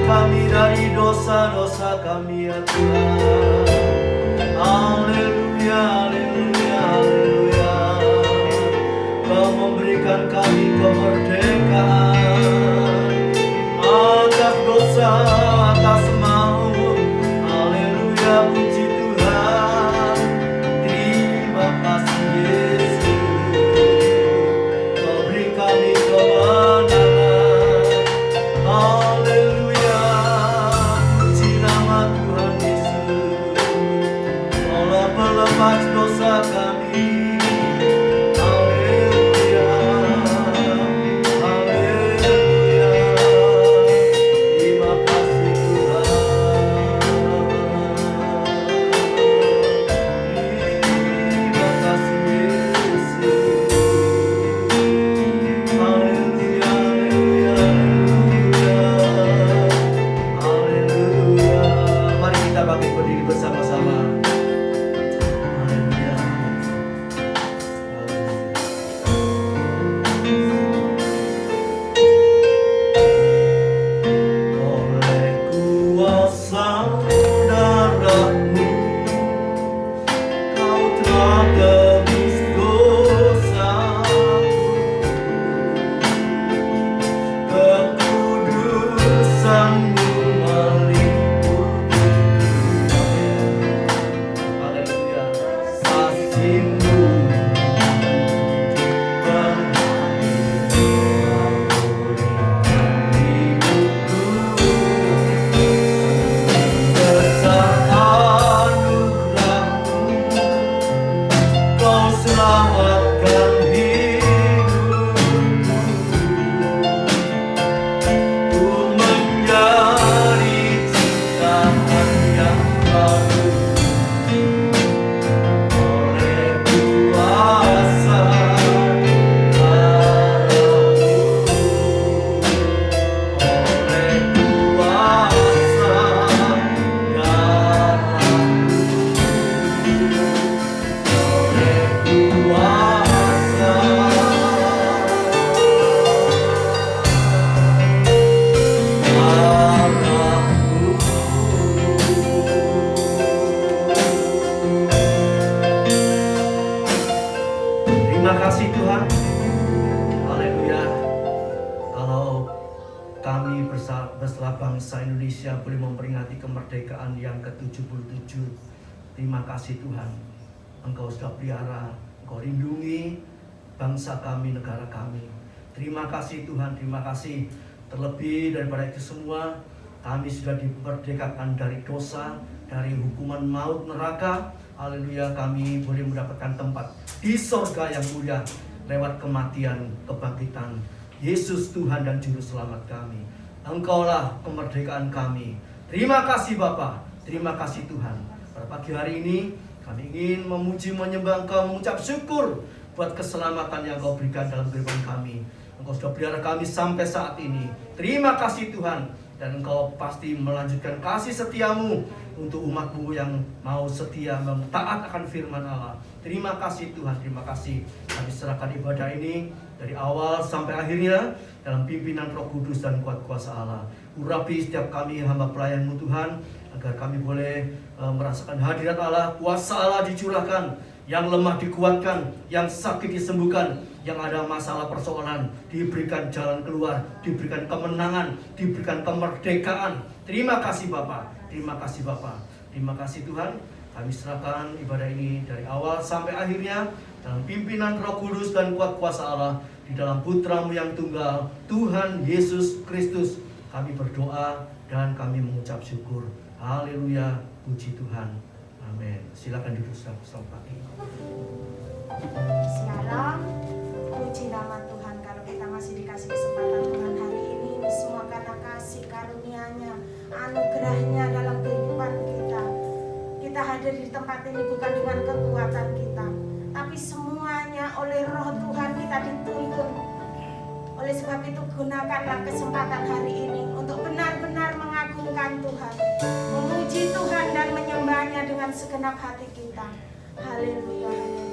kami dari dosa-dosa kami ya Tuhan. Haleluya, haleluya, haleluya. Kau memberikan kami kemerdekaan atas dosa, atas maut. Haleluya, puji Tuhan. Terima kasih Yesus. Kau beri kami kemenangan. Haleluya, puji nama Tuhan Yesus. Kaulah pelepas dosa kami. Haleluya, haleluya. Terima kasih Tuhan. Terima kasih Yesus. Haleluya, haleluya, haleluya. Haleluya. Mari kita bangkit berdiri bersama-sama. Haleluya. Oleh kuasa darah-Mu, Kau telah tebus dosaku. Kekudusan-Mu meliputi dunia. Haleluya. Kasih-Mu Kau selamatkan hidupku. Ku menjadi ciptaan yang baru oleh kuasa darah-Mu, oleh kuasa darah-Mu, oleh kuasa Terima kasih Tuhan. Haleluya. Kalau kami bersama bangsa Indonesia boleh memperingati kemerdekaan yang ke-77. Terima kasih Tuhan. Engkau sudah pelihara, Engkau lindungi bangsa kami, negara kami. Terima kasih Tuhan, terima kasih. Terlebih daripada itu semua, kami sudah dimerdekakan dari dosa, dari hukuman maut neraka. Haleluya, kami boleh mendapatkan tempat di sorga yang mulia lewat kematian, kebangkitan Yesus Tuhan dan Juru Selamat kami. Engkaulah kemerdekaan kami. Terima kasih Bapa, terima kasih Tuhan. Pada pagi hari ini kami ingin memuji, menyembah Engkau, mengucap syukur buat keselamatan yang Kau berikan dalam kehidupan kami. Engkau sudah pelihara kami sampai saat ini. Terima kasih Tuhan. Dan Engkau pasti melanjutkan kasih setiamu untuk umat-Mu yang mau setia, taat akan firman Allah. Terima kasih Tuhan, terima kasih. Kami serahkan ibadah ini dari awal sampai akhirnya dalam pimpinan Roh Kudus dan kuat kuasa Allah. Urapi setiap kami hamba pelayan-Mu Tuhan, agar kami boleh merasakan hadirat Allah, kuasa Allah dicurahkan, yang lemah dikuatkan, yang sakit disembuhkan, yang ada masalah persoalan diberikan jalan keluar, diberikan kemenangan, diberikan kemerdekaan. Terima kasih Bapa, terima kasih Bapa, terima kasih Tuhan. Kami serahkan ibadah ini dari awal sampai akhirnya dalam pimpinan Roh Kudus dan kuat kuasa Allah, di dalam Putra-Mu yang tunggal, Tuhan Yesus Kristus. Kami berdoa dan kami mengucap syukur. Haleluya, puji Tuhan. Amin. Silakan duduk selamat pagi. Shalom, puji nama Tuhan. Kalau kita masih dikasih kesempatan Tuhan hari ini semua karena kasih karunia-Nya, anugerah-Nya dalam kehidupan kita. Kita hadir di tempat ini bukan dengan kekuatan kita, tapi semuanya oleh Roh Tuhan kita dituntun. Oleh sebab itu gunakanlah kesempatan hari ini untuk benar-benar mengagungkan Tuhan, memuji Tuhan dan menyembahnya dengan segenap hati kita. Haleluya, haleluya.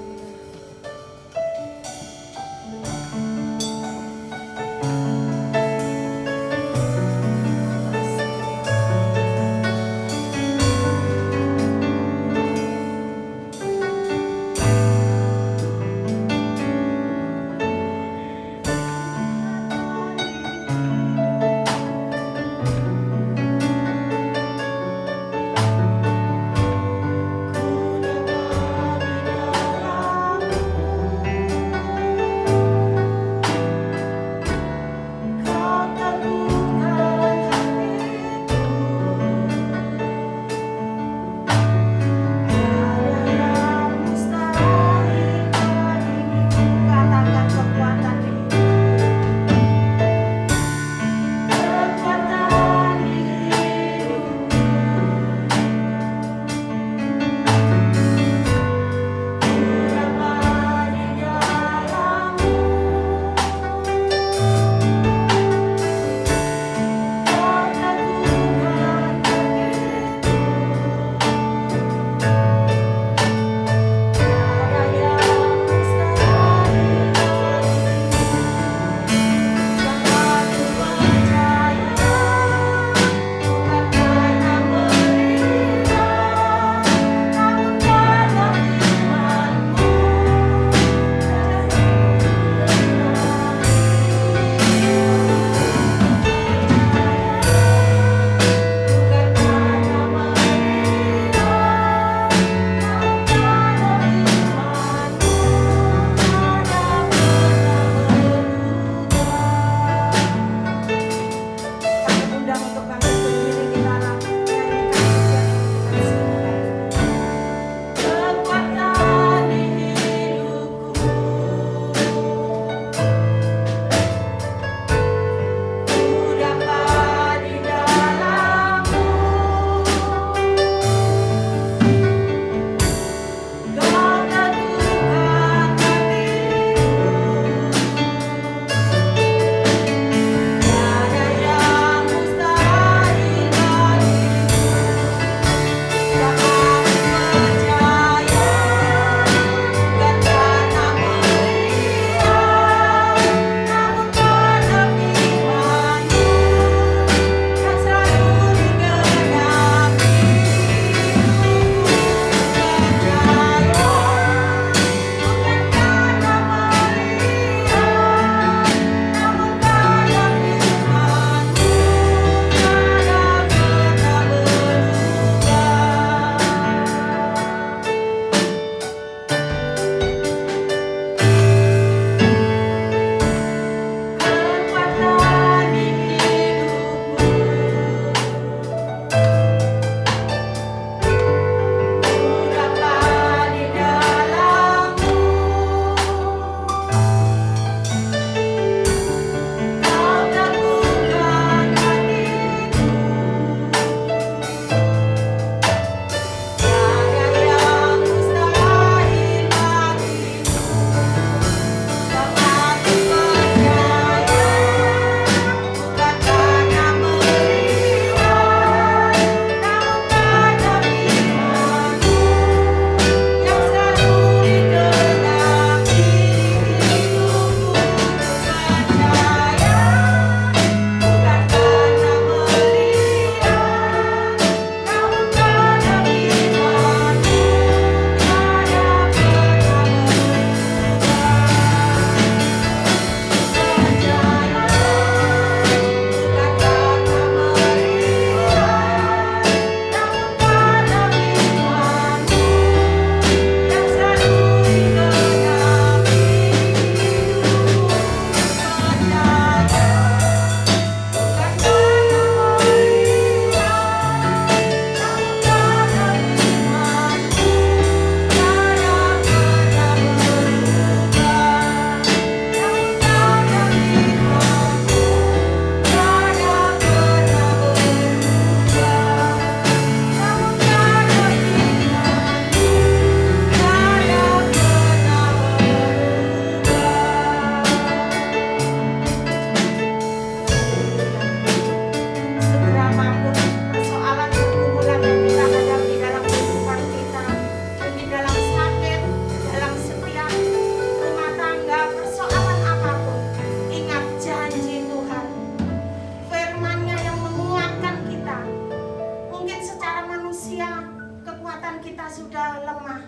kita sudah lemah,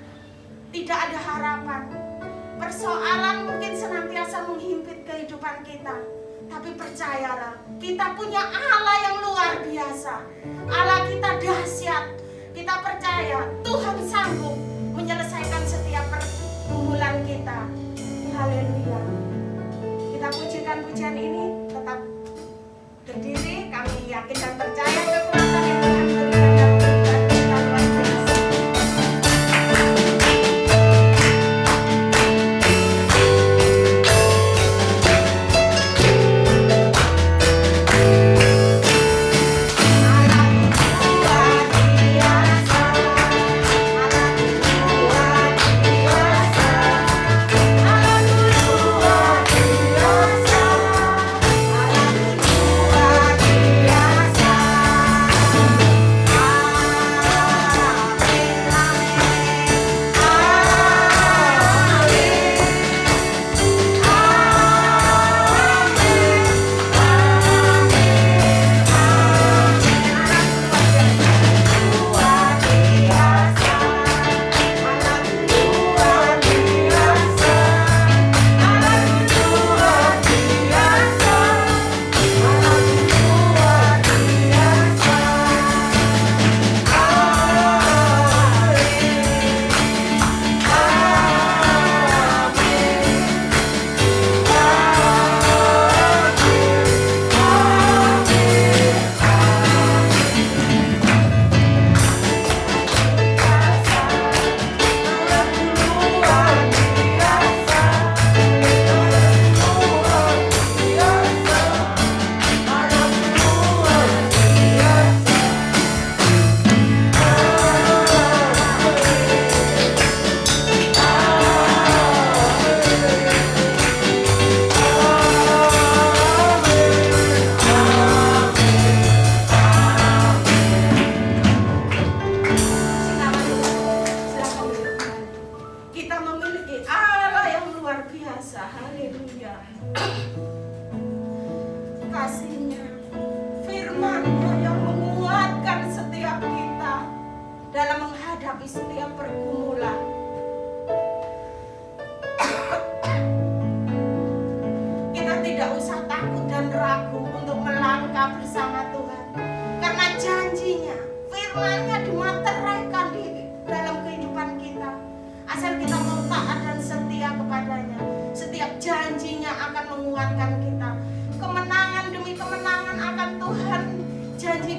tidak ada harapan, persoalan mungkin senantiasa menghimpit kehidupan kita, tapi percayalah, kita punya Allah yang luar biasa. Allah kita dahsyat. Kita percaya Tuhan sanggup menyelesaikan setiap pergumulan kita. Haleluya. Kita pujikan pujian ini, tetap berdiri. Kami yakin dan percaya kekuatan yang Tuhan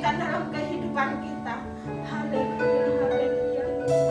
berikan dalam kehidupan kita luar biasa.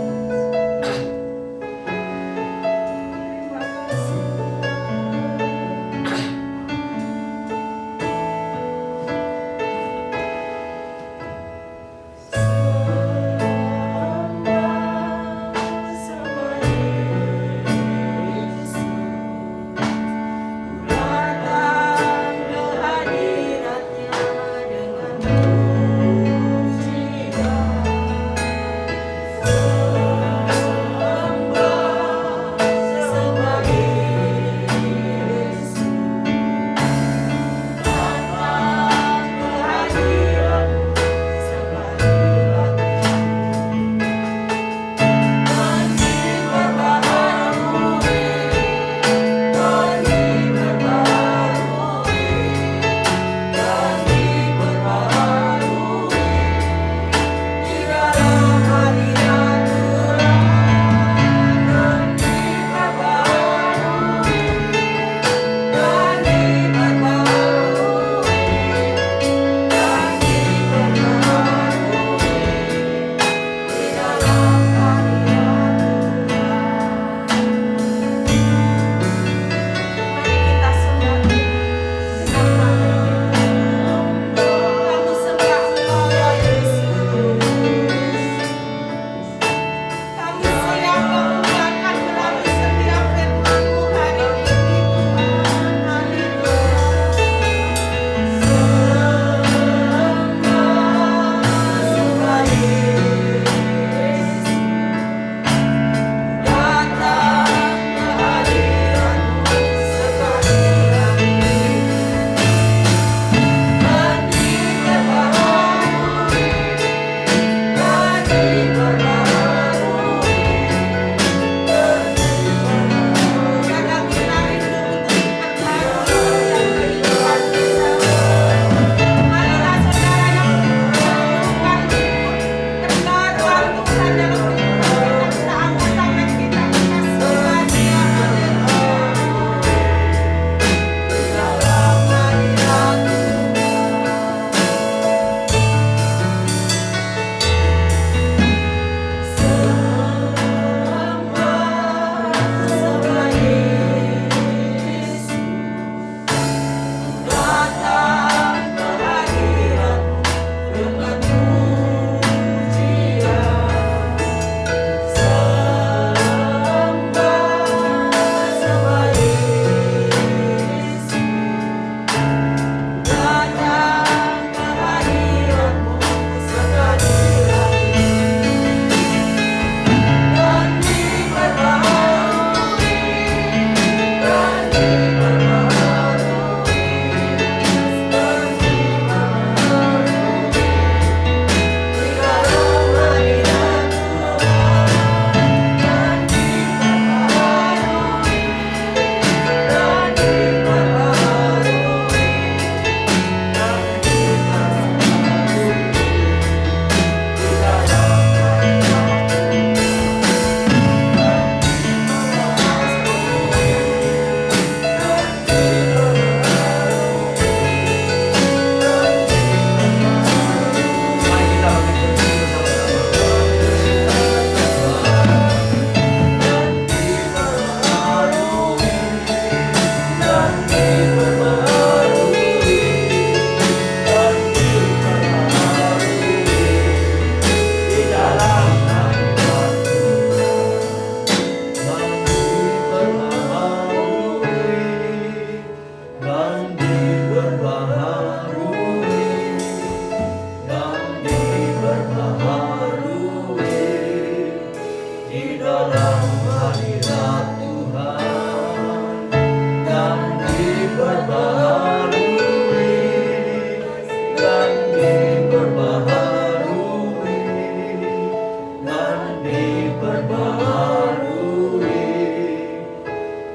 diperbaharui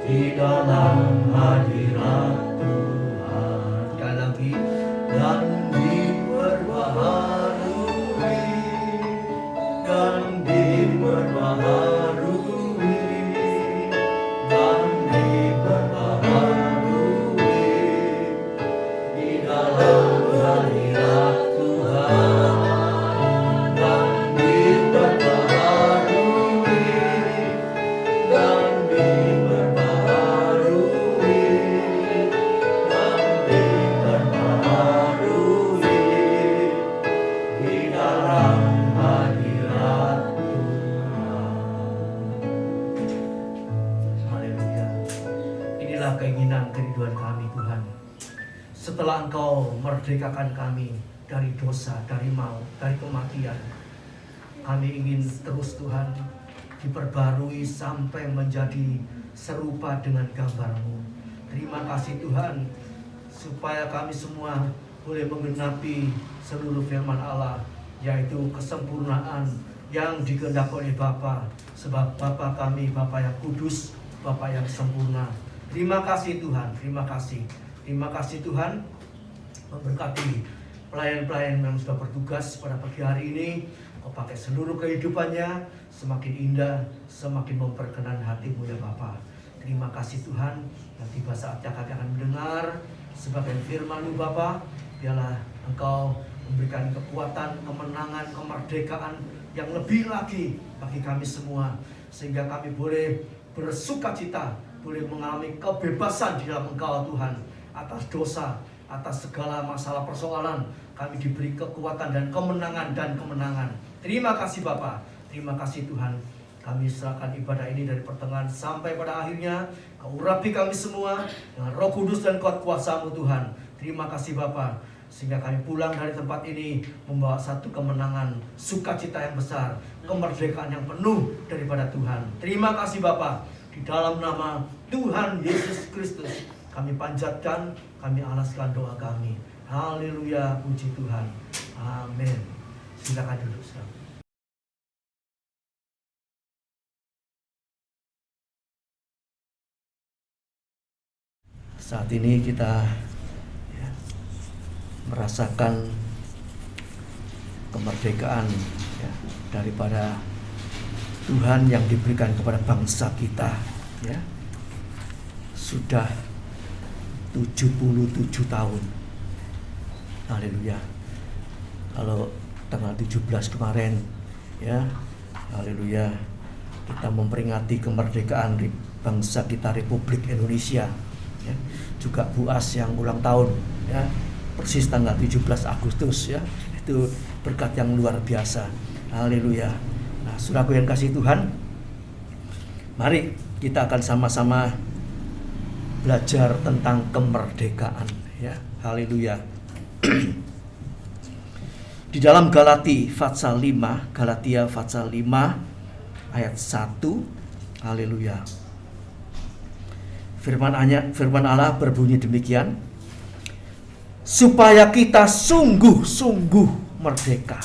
di dalam hadirat Tuhan. Sekali lagi, dan diperbaharui, dan diperbaharui, dan diperbaharui di dalam hadirat Tuhan, dan diperbaharui, dan diperbaharui, dan diperbaharui di dalam hadirat Tuhan. Haleluya. Inilah keinginan kerinduan kami, Tuhan. Setelah Engkau merdekakan kami dari dosa, dari maut, dari kematian, kami ingin terus, Tuhan, diperbarui sampai menjadi serupa dengan gambar-Mu. Terima kasih, Tuhan, supaya kami semua boleh menggenapi seluruh firman Allah, yaitu kesempurnaan yang dikehendaki oleh Bapa, sebab Bapa kami Bapa yang kudus, Bapa yang sempurna. Terima kasih, Tuhan, terima kasih. Terima kasih, Tuhan, memberkati pelayan-pelayan yang sudah bertugas pada pagi hari ini. Kau pakai seluruh kehidupannya semakin indah, semakin memperkenan hati-Mu ya Bapa. Terima kasih, Tuhan. Dan tiba saatnya kami akan mendengar sebagian firman-Mu, Bapa. Biarlah Engkau memberikan kekuatan, kemenangan, kemerdekaan yang lebih lagi bagi kami semua, sehingga kami boleh bersukacita, boleh mengalami kebebasan di dalam Engkau, Tuhan. Atas dosa, atas segala masalah persoalan, kami diberi kekuatan dan kemenangan. Terima kasih Bapa, terima kasih Tuhan. Kami serahkan ibadah ini dari pertengahan sampai pada akhirnya. Kau urapi kami semua dengan Roh Kudus dan kuat kuasa-Mu, Tuhan. Terima kasih Bapa, sehingga kami pulang dari tempat ini membawa satu kemenangan, sukacita yang besar, kemerdekaan yang penuh daripada Tuhan. Terima kasih Bapa, di dalam nama Tuhan Yesus Kristus kami panjatkan, kami alaskan doa kami. Haleluya, puji Tuhan. Amin. Silakan duduk, saudara. Saat ini kita merasakan kemerdekaan daripada Tuhan yang diberikan kepada bangsa kita. Sudah 77 tahun. Haleluya. Kalau tanggal 17 kemarin, haleluya, kita memperingati kemerdekaan bangsa kita Republik Indonesia. Juga Bu As yang ulang tahun, persis tanggal 17 Agustus, itu berkat yang luar biasa. Haleluya. Nah, saudaraku yang kasih Tuhan, mari kita akan sama-sama belajar tentang kemerdekaan, Haleluya. Di dalam Galatia pasal 5 ayat 1, haleluya. Firman Allah berbunyi demikian, supaya kita sungguh-sungguh merdeka.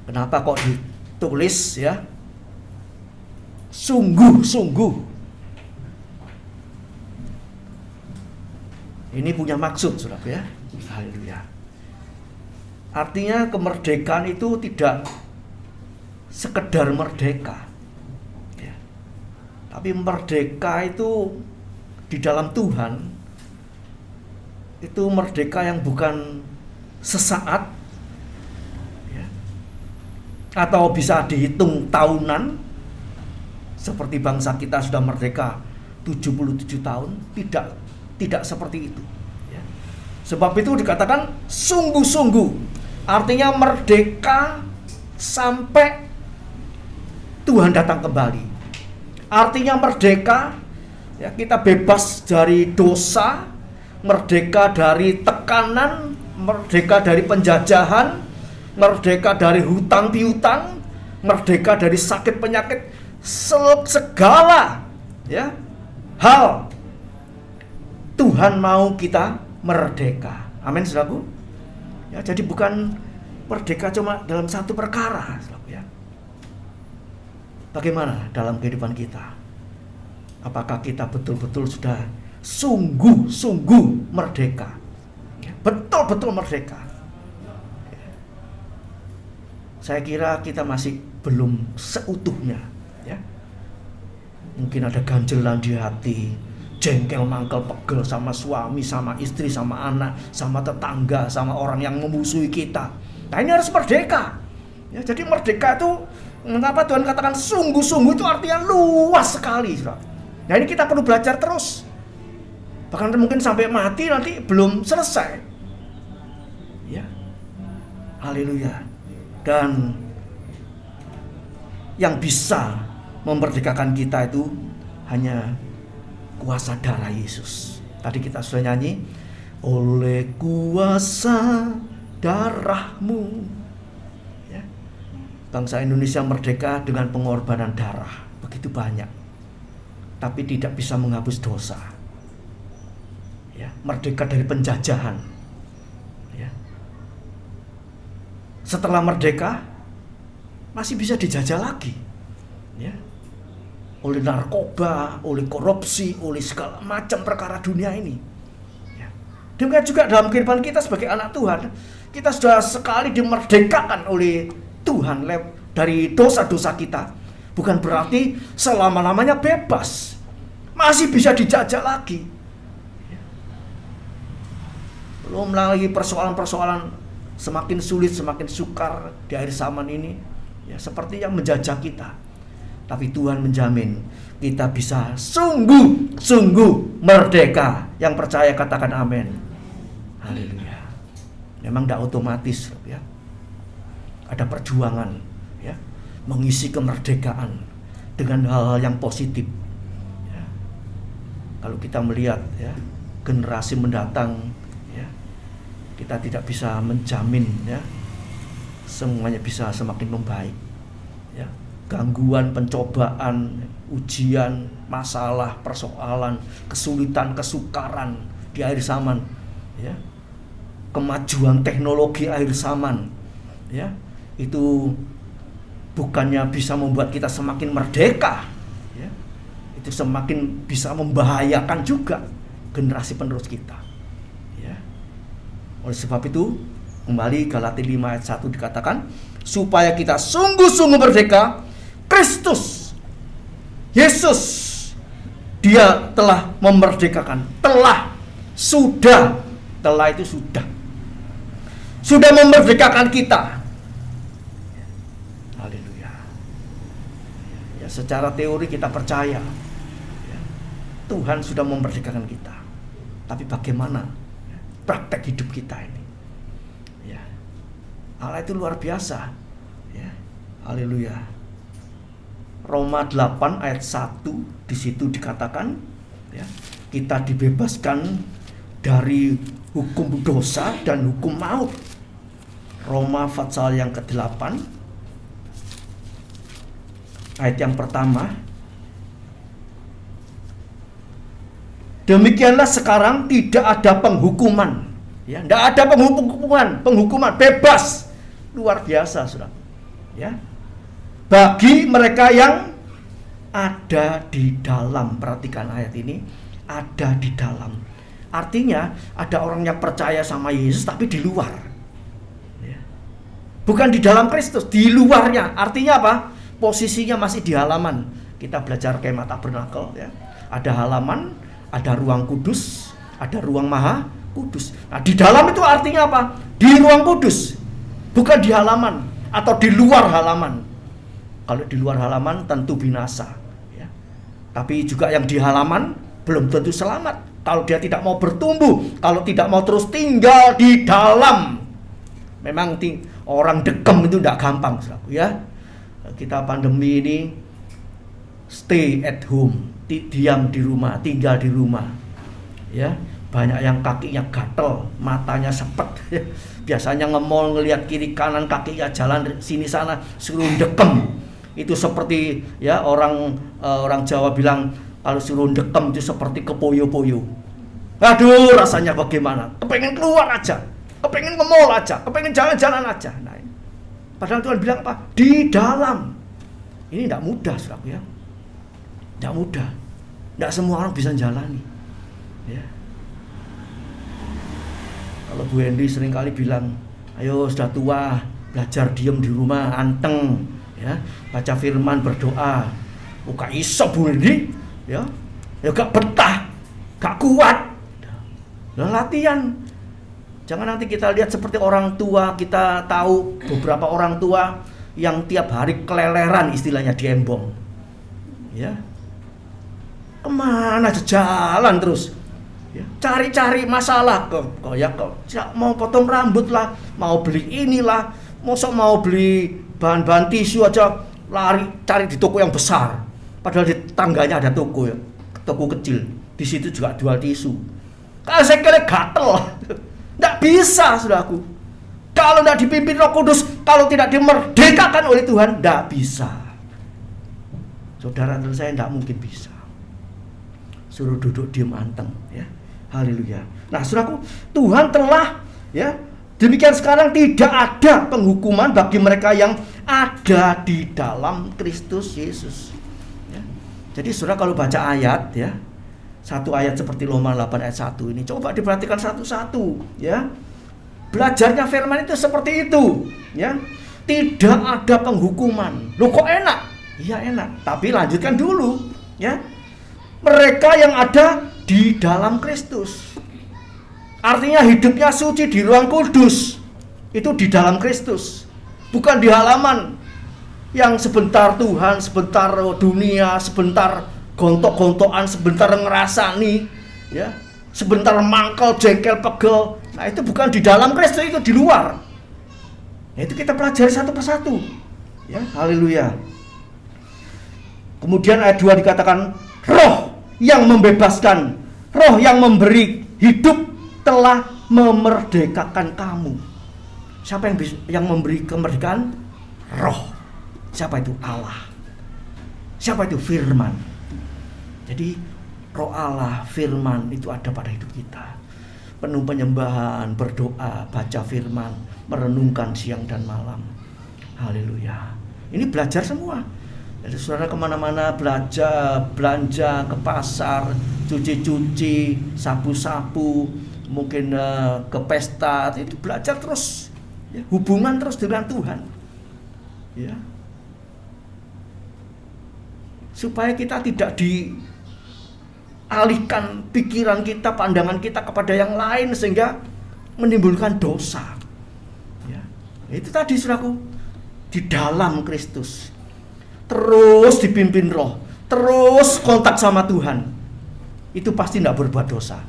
Kenapa kok ditulis sungguh-sungguh? Ini punya maksud, saudara, Haleluya. Artinya kemerdekaan itu tidak sekedar merdeka, tapi merdeka itu di dalam Tuhan itu merdeka yang bukan sesaat, atau bisa dihitung tahunan, seperti bangsa kita sudah merdeka 77 tahun. Tidak seperti itu. Sebab itu dikatakan sungguh-sungguh. Artinya merdeka sampai Tuhan datang kembali. Artinya merdeka, kita bebas dari dosa, merdeka dari tekanan, merdeka dari penjajahan, merdeka dari hutang piutang, merdeka dari sakit penyakit, segala hal Tuhan mau kita merdeka. Amin, saudaraku. Jadi bukan merdeka cuma dalam satu perkara, saudaraku, Bagaimana dalam kehidupan kita? Apakah kita betul-betul sudah sungguh-sungguh merdeka? Betul-betul merdeka. Saya kira kita masih belum seutuhnya, ya. Mungkin ada ganjelan di hati, jengkel, mangkel, pegel sama suami, sama istri, sama anak, sama tetangga, sama orang yang memusuhi kita. Nah, ini harus merdeka. Ya, jadi merdeka itu, mengapa Tuhan katakan sungguh-sungguh, itu artinya luas sekali, saudara. Nah, ini kita perlu belajar terus. Bahkan mungkin sampai mati nanti belum selesai. Ya. Haleluya. Dan yang bisa memerdekakan kita itu hanya kuasa darah Yesus. Tadi kita sudah nyanyi, oleh kuasa darahmu. Ya. Bangsa Indonesia merdeka dengan pengorbanan darah begitu banyak, tapi tidak bisa menghapus dosa. Ya, merdeka dari penjajahan. Ya. Setelah merdeka masih bisa dijajah lagi, ya, oleh narkoba, oleh korupsi, oleh segala macam perkara dunia ini. Ya. Demikian juga dalam kehidupan kita sebagai anak Tuhan, kita sudah sekali dimerdekakan oleh Tuhan dari dosa-dosa kita. Bukan berarti selama-lamanya bebas, masih bisa dijajah lagi. Ya. Belum lagi persoalan-persoalan semakin sulit, semakin sukar di akhir zaman ini. Ya, seperti yang menjajah kita. Tapi Tuhan menjamin kita bisa sungguh-sungguh merdeka. Yang percaya katakan amin. Haleluya. Memang tidak otomatis, ya. Ada perjuangan, ya, mengisi kemerdekaan dengan hal-hal yang positif. Ya. Kalau kita melihat, ya, generasi mendatang, ya, kita tidak bisa menjamin, ya, semuanya bisa semakin membaik. Ya. Gangguan, pencobaan, ujian, masalah, persoalan, kesulitan, kesukaran di akhir zaman, ya. Kemajuan teknologi akhir zaman, ya, itu bukannya bisa membuat kita semakin merdeka, ya, itu semakin bisa membahayakan juga generasi penerus kita, ya. Oleh sebab itu, kembali Galatia 5 ayat 1 dikatakan, supaya kita sungguh-sungguh merdeka, Kristus Yesus, Dia telah memerdekakan. Telah itu sudah memerdekakan kita. Haleluya. Ya, secara teori kita percaya, ya, Tuhan sudah memerdekakan kita. Tapi bagaimana praktek hidup kita ini? Ya, Allah itu luar biasa. Ya, haleluya. Roma 8 ayat 1 di situ dikatakan, ya, kita dibebaskan dari hukum dosa dan hukum maut. Roma pasal yang ke-8 ayat yang pertama. Demikianlah sekarang tidak ada penghukuman, ya, tidak ada penghukuman, bebas, luar biasa, Saudara. Ya. Bagi mereka yang ada di dalam, perhatikan ayat ini, ada di dalam. Artinya ada orang yang percaya sama Yesus tapi di luar. Ya. Bukan di dalam Kristus, di luarnya. Artinya apa? Posisinya masih di halaman. Kita belajar Kemah Tabernakel, ya. Ada halaman, ada ruang kudus, ada ruang maha kudus. Nah, di dalam itu artinya apa? Di ruang kudus, bukan di halaman atau di luar halaman. Kalau di luar halaman tentu binasa, ya. Tapi juga yang di halaman belum tentu selamat. Kalau dia tidak mau bertumbuh, kalau tidak mau terus tinggal di dalam. Memang orang dekem itu tidak gampang, ya. Kita pandemi ini stay at home, diam di rumah, tinggal di rumah, ya. Banyak yang kakinya gatel, matanya sepet, ya. Biasanya ngemol ngelihat kiri kanan, kakinya jalan sini sana suruh dekem. Itu seperti, ya, orang Jawa bilang kalau suruh dekem itu seperti kepoyo-poyo. Aduh, rasanya bagaimana? Kepengen keluar aja, kepengen ngemol aja, kepengen jalan-jalan aja. Nah, padahal Tuhan bilang apa? Di dalam. Ini tidak mudah, saudaraku ya. Tidak mudah. Tidak semua orang bisa jalani. Ya. Kalau Bu Hendy seringkali bilang, ayo sudah tua, belajar diem di rumah, anteng, ya, baca firman, berdoa. Gak iso Bu Hendy, ya gak betah, gak kuat. Latihan. Jangan nanti kita lihat seperti orang tua. Kita tahu beberapa orang tua yang tiap hari keleleran, istilahnya di Embong, ya, kemana aja jalan terus, ya, cari-cari masalah, mau potong rambut lah, mau beli inilah, mau beli bahan-bahan tisu aja lari cari di toko yang besar, padahal di tangganya ada toko ya, toko kecil, di situ juga jual tisu. Kalau saya kira gatel, nggak bisa, saudaraku. Kalau tidak dipimpin Roh Kudus, kalau tidak dimerdekakan oleh Tuhan, tidak bisa. Saudara dan saya tidak mungkin bisa. Suruh duduk diam anteng, ya. Haleluya. Nah, saudaraku, Tuhan telah, ya, demikian sekarang tidak ada penghukuman bagi mereka yang ada di dalam Kristus Yesus. Ya. Jadi saudara kalau baca ayat, ya, satu ayat seperti Roma 8 ayat 1 ini, coba diperhatikan satu-satu, ya. Belajarnya firman itu seperti itu, ya. Tidak ada penghukuman. Loh kok enak? Iya enak, tapi lanjutkan dulu, ya. Mereka yang ada di dalam Kristus. Artinya hidupnya suci di ruang kudus. Itu di dalam Kristus. Bukan di halaman yang sebentar Tuhan, sebentar dunia, sebentar gontok-gontokan, sebentar ngerasani, ya. Sebentar mangkel, jengkel, pegel. Nah itu bukan di dalam Kristus, itu di luar. Nah, itu kita pelajari satu persatu. Ya, haleluya. Kemudian ayat 2 dikatakan, Roh yang membebaskan, Roh yang memberi hidup telah memerdekakan kamu. Siapa yang memberi kemerdekaan? Roh. Siapa itu? Allah. Siapa itu? Firman. Jadi Roh Allah, firman itu ada pada hidup kita. Penuh penyembahan, berdoa, baca firman, merenungkan siang dan malam. Haleluya. Ini belajar semua. Jadi saudara kemana-mana belajar, belanja ke pasar, cuci-cuci, sapu-sapu, mungkin ke pesta, itu belajar terus, ya, hubungan terus dengan Tuhan, ya, supaya kita tidak dialihkan pikiran kita, pandangan kita kepada yang lain sehingga menimbulkan dosa, ya. Itu tadi saudaraku, di dalam Kristus terus dipimpin Roh, terus kontak sama Tuhan, itu pasti tidak berbuat dosa.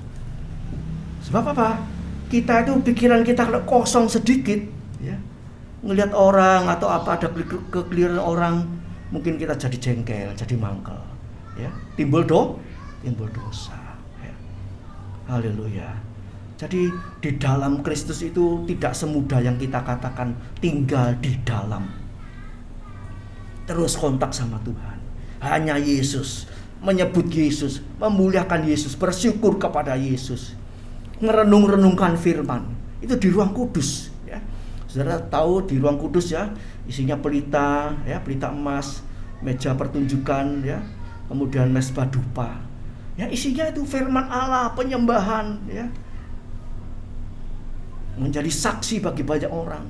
Sebab apa? Kita itu pikiran kita kalau kosong sedikit, ya, ngelihat orang atau apa ada kekeliruan orang, mungkin kita jadi jengkel, jadi mangkel, ya, timbul dosa, ya. Haleluya. Jadi di dalam Kristus itu tidak semudah yang kita katakan tinggal di dalam. Terus kontak sama Tuhan. Hanya Yesus, menyebut Yesus, memuliakan Yesus, bersyukur kepada Yesus, merenung-renungkan firman. Itu di ruang kudus, ya. Saudara tahu di ruang kudus, ya, isinya pelita, ya, pelita emas, meja pertunjukan, ya, kemudian mezbah dupa. Ya, isinya itu firman Allah, penyembahan, ya. Menjadi saksi bagi banyak orang.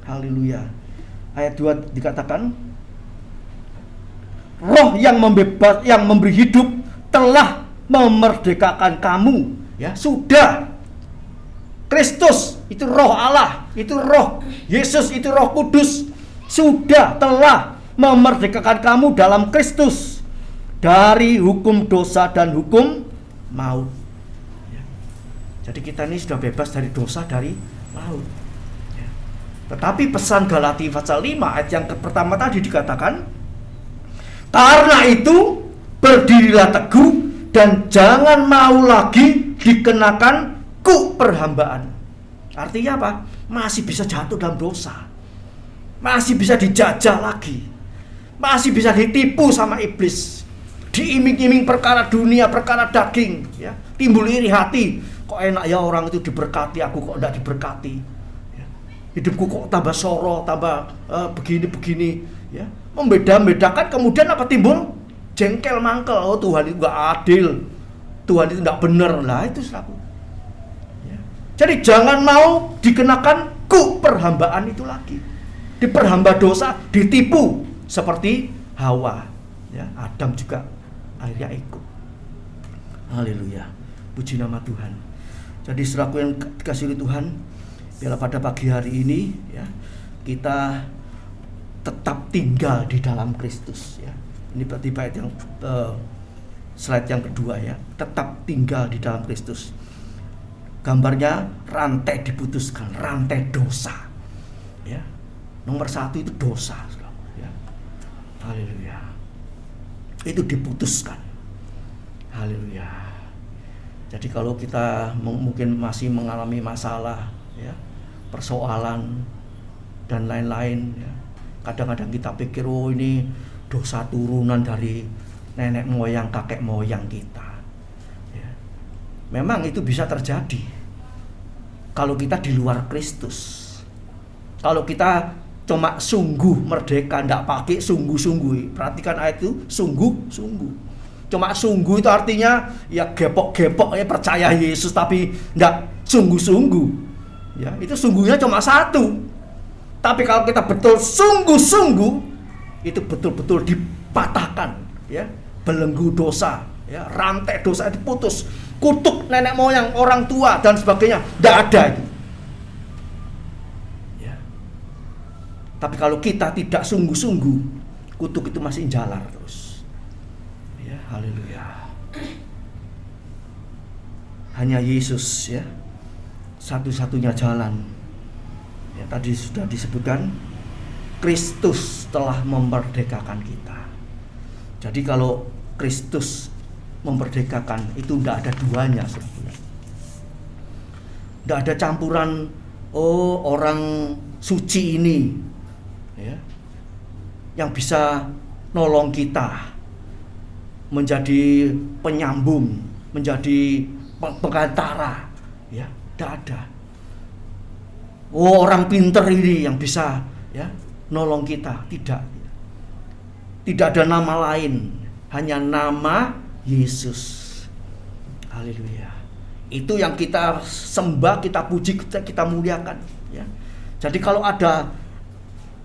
Haleluya. Ayat 2 dikatakan, Roh yang memberi hidup telah memerdekakan kamu, ya. Sudah. Kristus itu Roh Allah, itu Roh Yesus, itu Roh Kudus, sudah telah memerdekakan kamu dalam Kristus dari hukum dosa dan hukum maut, ya. Jadi kita ini sudah bebas dari dosa, dari maut, ya. Tetapi pesan Galatia pasal 5 ayat yang pertama tadi dikatakan, karena itu berdirilah teguh dan jangan mau lagi dikenakan perhambaan. Artinya apa? Masih bisa jatuh dalam dosa, masih bisa dijajah lagi, masih bisa ditipu sama iblis, diiming-iming perkara dunia, perkara daging, ya. Timbul iri hati, kok enak ya orang itu diberkati, aku kok tidak diberkati, ya. Hidupku kok tambah soro, tambah begini-begini, ya. membeda-bedakan, kemudian apa timbul? Jengkel mangkel. Oh, Tuhan itu gak adil, Tuhan itu gak benar. Lah itu saudaraku. Ya. Jadi jangan mau dikenakan perhambaan itu lagi, diperhamba dosa, ditipu seperti Hawa. Ya, Adam juga akhirnya ikut. Haleluya, puji nama Tuhan. Jadi saudaraku yang dikasihi Tuhan, biarlah pada pagi hari ini ya kita tetap tinggal di dalam Kristus ya. Ini berarti bait yang slide yang kedua ya, tetap tinggal di dalam Kristus. Gambarnya rantai diputuskan, rantai dosa. Ya. Nomor 1 itu dosa, ya. Haleluya. Itu diputuskan. Haleluya. Jadi kalau kita mungkin masih mengalami masalah, ya, persoalan dan lain-lain, ya, kadang-kadang kita pikir, oh ini dosa turunan dari nenek moyang, kakek moyang kita. Ya. Memang itu bisa terjadi kalau kita di luar Kristus. Kalau kita cuma sungguh merdeka, tidak pakai sungguh-sungguh. Perhatikan ayat itu, sungguh-sungguh. Cuma sungguh itu artinya ya gepok-gepok ya, percaya Yesus tapi tidak sungguh-sungguh. Ya, itu sungguhnya cuma 1. Tapi kalau kita betul sungguh-sungguh, itu betul-betul dipatahkan, ya, belenggu dosa, ya, rantai dosa diputus, kutuk nenek moyang, orang tua dan sebagainya, tidak ada itu. Ya. Tapi kalau kita tidak sungguh-sungguh, kutuk itu masih jalar terus. Ya, haleluya. Hanya Yesus, ya, satu-satunya jalan. Ya, tadi sudah disebutkan, Kristus telah memerdekakan kita. Jadi kalau Kristus memerdekakan itu tidak ada duanya sebenarnya. Tidak ada campuran, oh orang suci ini, ya, yang bisa nolong kita menjadi penyambung, menjadi pengantara, ya, tidak ada. Oh orang pinter ini yang bisa, ya, nolong kita, tidak. Tidak ada nama lain, hanya nama Yesus. Haleluya. Itu yang kita sembah, kita puji, kita muliakan, ya. Jadi kalau ada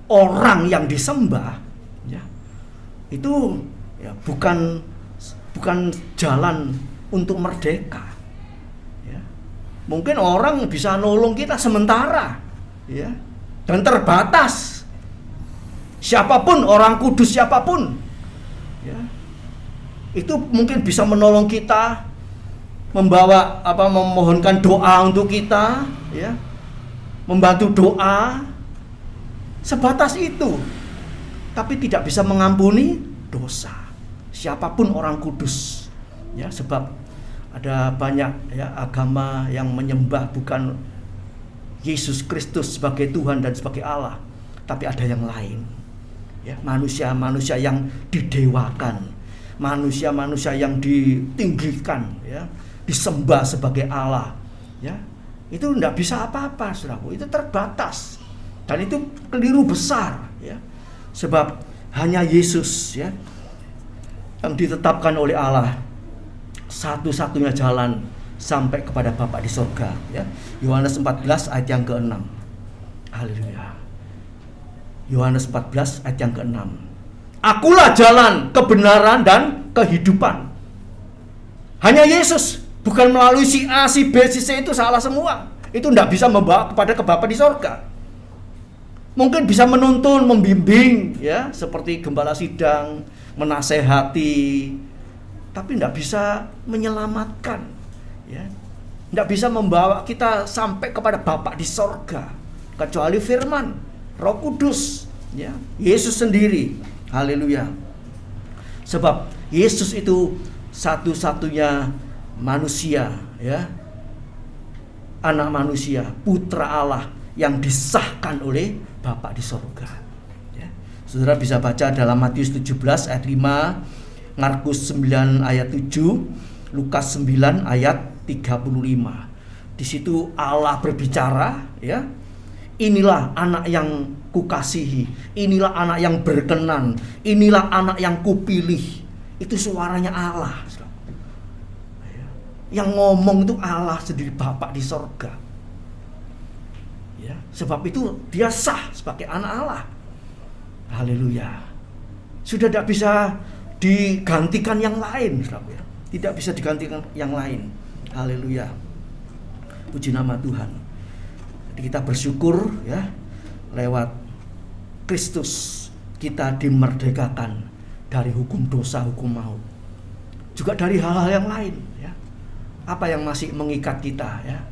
orang yang disembah, ya, itu ya bukan jalan untuk merdeka. Ya. Mungkin orang bisa nolong kita sementara, ya, dan terbatas. Siapapun, orang kudus siapapun, ya, itu mungkin bisa menolong kita, memohonkan doa untuk kita, ya, membantu doa, sebatas itu. Tapi tidak bisa mengampuni dosa. Siapapun orang kudus, ya, sebab ada banyak, ya, agama yang menyembah bukan Yesus Kristus sebagai Tuhan dan sebagai Allah, tapi ada yang lain. Ya, manusia-manusia yang didewakan, manusia-manusia yang ditinggikan, ya, disembah sebagai Allah, ya, itu tidak bisa apa-apa, saudaraku. Itu terbatas dan itu keliru besar, ya, sebab hanya Yesus, ya, yang ditetapkan oleh Allah, satu-satunya jalan sampai kepada Bapa di surga, ya. Yohanes 14 ayat yang ke-6. Haleluya. Yohanes 14 ayat yang ke-6. Akulah jalan, kebenaran dan kehidupan. Hanya Yesus, bukan melalui si A, si B, si C, itu salah semua. Itu tidak bisa membawa kepada ke Bapa di sorga. Mungkin bisa menuntun, membimbing, ya, seperti gembala sidang, menasehati, tapi tidak bisa menyelamatkan, ya. Tidak bisa membawa kita sampai kepada Bapa di sorga, kecuali firman Roh Kudus, ya, Yesus sendiri. Haleluya. Sebab Yesus itu satu-satunya manusia, ya, anak manusia, putra Allah yang disahkan oleh Bapa di sorga, ya. Saudara bisa baca dalam Matius 17 ayat 5, Markus 9 ayat 7, Lukas 9 ayat 35. Di situ Allah berbicara, ya. Inilah anak yang kukasihi, inilah anak yang berkenan, inilah anak yang kupilih. Itu suaranya Allah. Yang ngomong itu Allah sendiri, Bapa di sorga. Ya, sebab itu dia sah sebagai anak Allah. Haleluya. Sudah tidak bisa digantikan yang lain, tidak bisa digantikan yang lain. Haleluya. Puji nama Tuhan. Jadi kita bersyukur ya, lewat Kristus kita dimerdekakan dari hukum dosa, hukum maut. Juga dari hal-hal yang lain ya. Apa yang masih mengikat kita ya?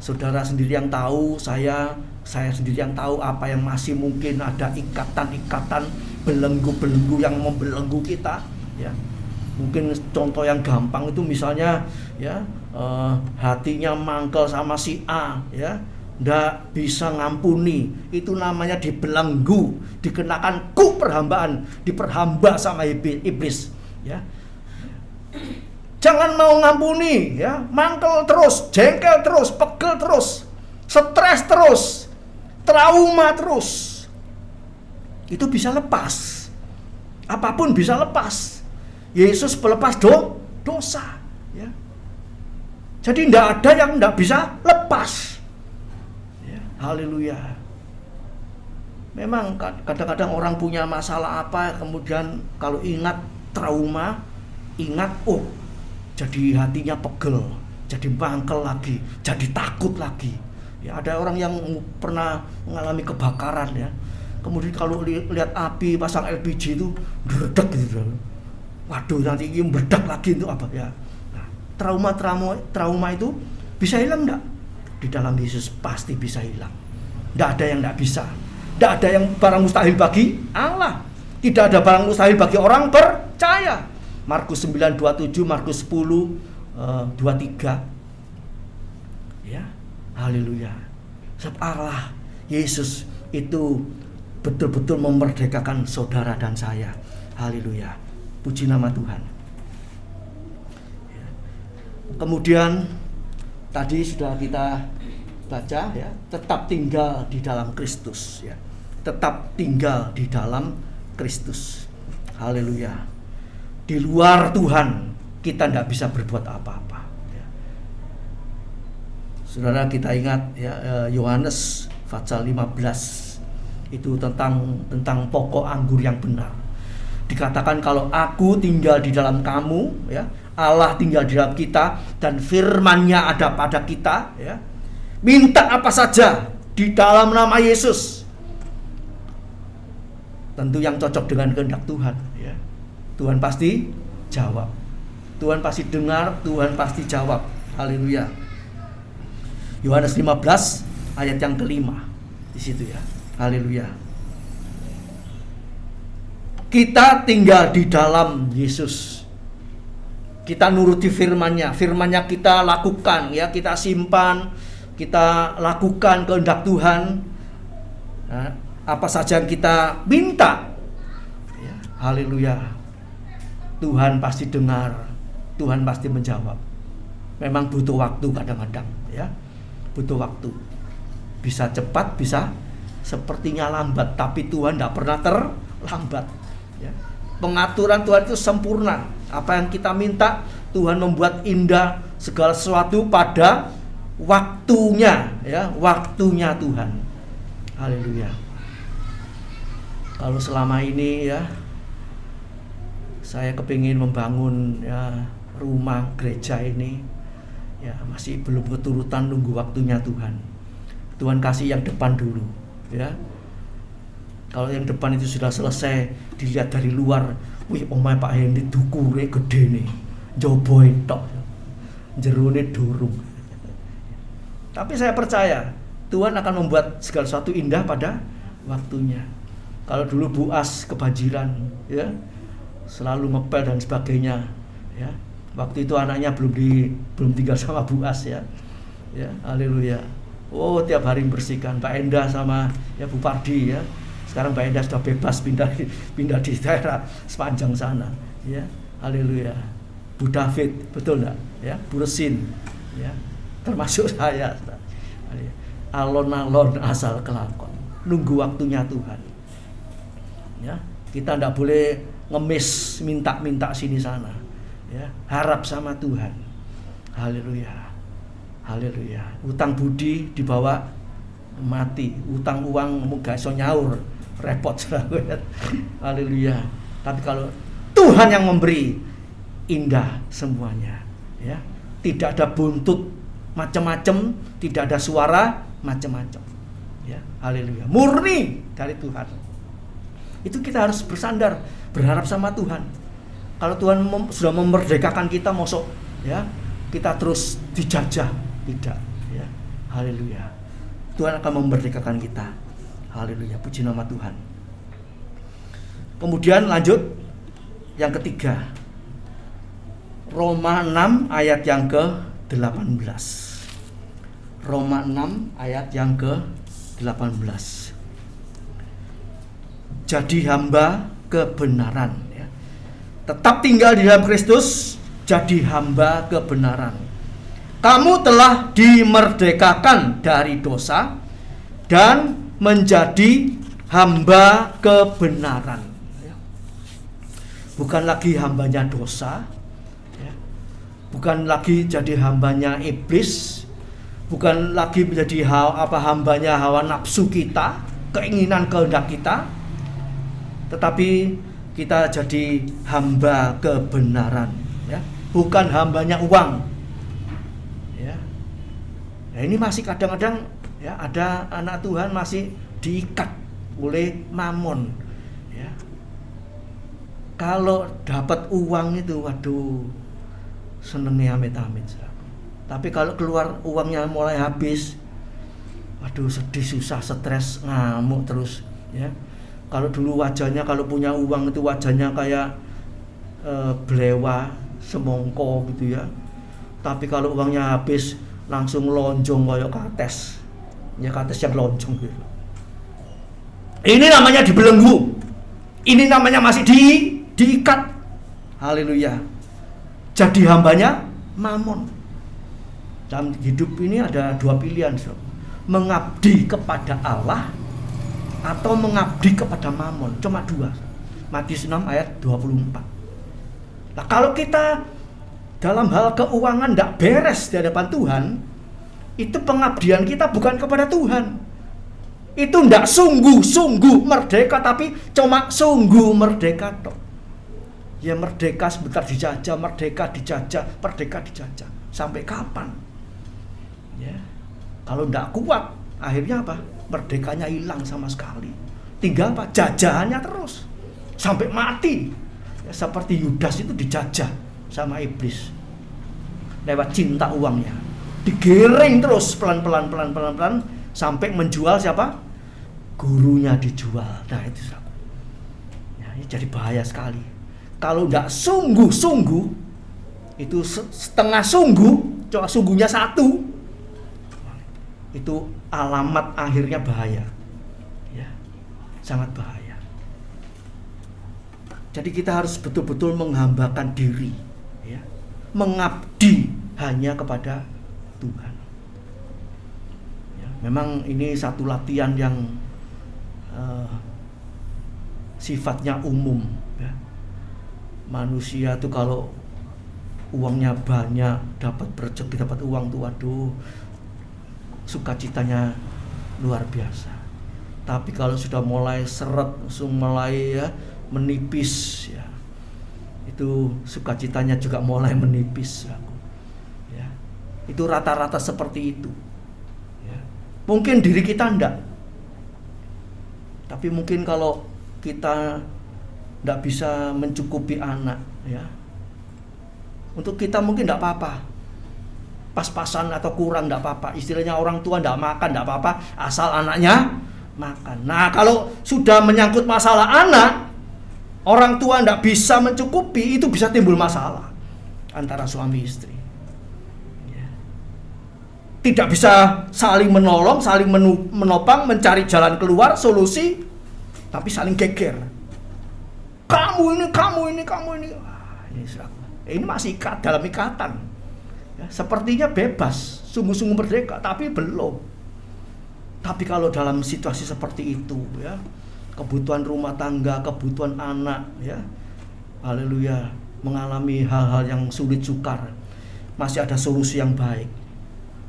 Saudara sendiri yang tahu, saya sendiri yang tahu apa yang masih mungkin ada ikatan-ikatan, belenggu-belenggu yang membelenggu kita ya. Mungkin contoh yang gampang itu misalnya ya, hatinya mangkel sama si A ya, ndak bisa ngampuni, itu namanya dibelenggu, dikenakan perhambaan, diperhamba sama iblis ya. Jangan mau ngampuni ya, mangkel terus, jengkel terus, pegel terus, stres terus, trauma terus. Itu bisa lepas. Apapun bisa lepas. Yesus pelepas dosa ya. Jadi tidak ada yang tidak bisa lepas ya. Haleluya. Memang kadang-kadang orang punya masalah apa, kemudian kalau ingat trauma, ingat jadi hatinya pegel, jadi bangkel lagi, jadi takut lagi. Ya, ada orang yang pernah mengalami kebakaran ya. Kemudian kalau lihat api pasang LPG itu meledak gitu. Waduh, nanti ini meledak lagi itu apa ya? Nah, trauma itu bisa hilang enggak? Di dalam Yesus pasti bisa hilang. Tidak ada yang tidak bisa. Tidak ada yang barang mustahil bagi Allah. Tidak ada barang mustahil bagi orang percaya. Markus 9:27, Markus 10:23. Ya, haleluya. Sebab Allah, Yesus itu betul-betul memerdekakan saudara dan saya. Haleluya. Puji nama Tuhan. Ya. Kemudian tadi sudah kita baca ya, tetap tinggal di dalam Kristus ya. Tetap tinggal di dalam Kristus. Haleluya. Di luar Tuhan kita tidak bisa berbuat apa-apa ya. Saudara, kita ingat ya, Yohanes pasal 15 itu tentang pokok anggur yang benar. Dikatakan kalau aku tinggal di dalam kamu ya, Allah tinggal di dalam kita dan firman-Nya ada pada kita ya. Minta apa saja di dalam nama Yesus. Tentu yang cocok dengan kehendak Tuhan ya. Tuhan pasti jawab. Tuhan pasti dengar, Tuhan pasti jawab. Haleluya. Yohanes 15 ayat yang kelima. Di situ ya. Haleluya. Kita tinggal di dalam Yesus. Kita nuruti firman-Nya. Firman-Nya kita lakukan ya, kita simpan, kita lakukan kehendak Tuhan. Nah, apa saja yang kita minta ya, haleluya, Tuhan pasti dengar, Tuhan pasti menjawab. Memang butuh waktu kadang-kadang ya, butuh waktu. Bisa cepat, bisa sepertinya lambat, tapi Tuhan tidak pernah terlambat ya. Pengaturan Tuhan itu sempurna. Apa yang kita minta, Tuhan membuat indah segala sesuatu pada waktunya ya, waktunya Tuhan. Haleluya. Kalau selama ini ya, saya kepingin membangun ya, rumah gereja ini ya, masih belum keturutan nunggu waktunya Tuhan. Tuhan kasih yang depan dulu ya. Kalau yang depan itu sudah selesai, dilihat dari luar, wih omahe Pak Hendy dukure gede nih, joboe tok, jerone durung. Tapi saya percaya Tuhan akan membuat segala sesuatu indah pada waktunya. Kalau dulu Bu As kebanjiran ya, selalu ngepel dan sebagainya ya. Waktu itu anaknya belum tinggal sama Bu As ya. Ya, haleluya. Oh, tiap hari membersihkan. Pak Enda sama ya Bu Pardi ya. Sekarang Mbak Enda sudah bebas pindah di daerah sepanjang sana ya. Haleluya. Bu David, betul enggak? Ya, Bu Resin ya. Termasuk saya. Alon-alon asal kelakon. nunggu waktunya Tuhan. Ya, kita tidak boleh ngemis minta sini sana. Ya, harap sama Tuhan. Haleluya. Haleluya. Utang budi dibawa mati, utang uang gak iso nyaur, repot. Haleluya. Tapi kalau Tuhan yang memberi, indah semuanya. Ya, tidak ada buntut macam-macam, tidak ada suara macam-macam. Ya, haleluya. Murni dari Tuhan. Itu kita harus bersandar, berharap sama Tuhan. Kalau Tuhan sudah memerdekakan kita, mosok ya kita terus dijajah, tidak. Ya, haleluya. Tuhan akan memerdekakan kita. Haleluya, puji nama Tuhan. Kemudian lanjut yang ketiga, Roma 6 ayat yang ke-18. Roma 6 ayat yang ke-18. Jadi hamba kebenaran, ya. Tetap tinggal di dalam Kristus, jadi hamba kebenaran. Kamu telah dimerdekakan dari dosa dan menjadi hamba kebenaran. Bukan lagi hambanya dosa, ya. Bukan lagi jadi hambanya iblis, bukan lagi menjadi hambanya hawa nafsu kita, keinginan kehendak kita, tetapi kita jadi hamba kebenaran, ya. Bukan hambanya uang. Nah, ini masih kadang-kadang ya ada anak Tuhan masih diikat oleh mamon. Ya. Kalau dapat uang itu, waduh, senengnya amit-amit. Tapi kalau keluar uangnya mulai habis, waduh, sedih, susah, stres, ngamuk terus. Ya. Kalau dulu wajahnya, kalau punya uang itu wajahnya kayak belewa, semongko gitu ya. Tapi kalau uangnya habis, langsung lonjong kayak kates. Ya, kates yang lonjong gitu. Ini namanya dibelenggu. Ini namanya masih diikat. Haleluya. Jadi hambanya mamon. Dalam hidup ini ada dua pilihan, so. Mengabdi kepada Allah atau mengabdi kepada mamon. Cuma dua. Matius 6 ayat 24. Nah, kalau kita dalam hal keuangan tidak beres di hadapan Tuhan, itu pengabdian kita bukan kepada Tuhan. Itu tidak sungguh-sungguh merdeka, tapi cuma sungguh merdeka toh. Ya, merdeka sebentar dijajah, merdeka dijajah, merdeka dijajah. Sampai kapan? Ya, kalau tidak kuat, akhirnya apa? Merdekanya hilang sama sekali. Tinggal apa? Jajahannya terus sampai mati. Ya, seperti Yudas itu dijajah sama iblis lewat cinta uangnya, digiring terus pelan-pelan sampai menjual siapa? Gurunya dijual. Nah, itu ya, ini jadi bahaya sekali. Kalau tidak sungguh-sungguh, itu setengah sungguh, coba sungguhnya satu, itu alamat akhirnya bahaya. Ya, sangat bahaya. Jadi kita harus betul-betul menghambakan diri, ya, mengabdi hanya kepada Tuhan. Ya, memang ini satu latihan yang sifatnya umum. Ya. Manusia tuh kalau uangnya banyak, dapat rezeki, dapat uang tuh, waduh, sukacitanya luar biasa. Tapi kalau sudah mulai seret, mulai ya menipis, ya, itu sukacitanya juga mulai menipis. Ya, itu rata-rata seperti itu. Ya. Mungkin diri kita enggak, tapi mungkin kalau kita enggak bisa mencukupi anak, ya, untuk kita mungkin enggak apa-apa, pas-pasan atau kurang enggak apa-apa. Istilahnya orang tua enggak makan enggak apa-apa, asal anaknya makan. Nah, kalau sudah menyangkut masalah anak, orang tua tidak bisa mencukupi, itu bisa timbul masalah antara suami istri. Ya. Tidak bisa saling menolong, saling menopang, mencari jalan keluar, solusi, tapi saling geger. Kamu ini. Wah, ini masih dalam ikatan. Ya, sepertinya bebas, sungguh-sungguh merdeka, tapi belum. Tapi kalau dalam situasi seperti itu ya, kebutuhan rumah tangga, kebutuhan anak ya, haleluya, mengalami hal-hal yang sulit sukar, masih ada solusi yang baik.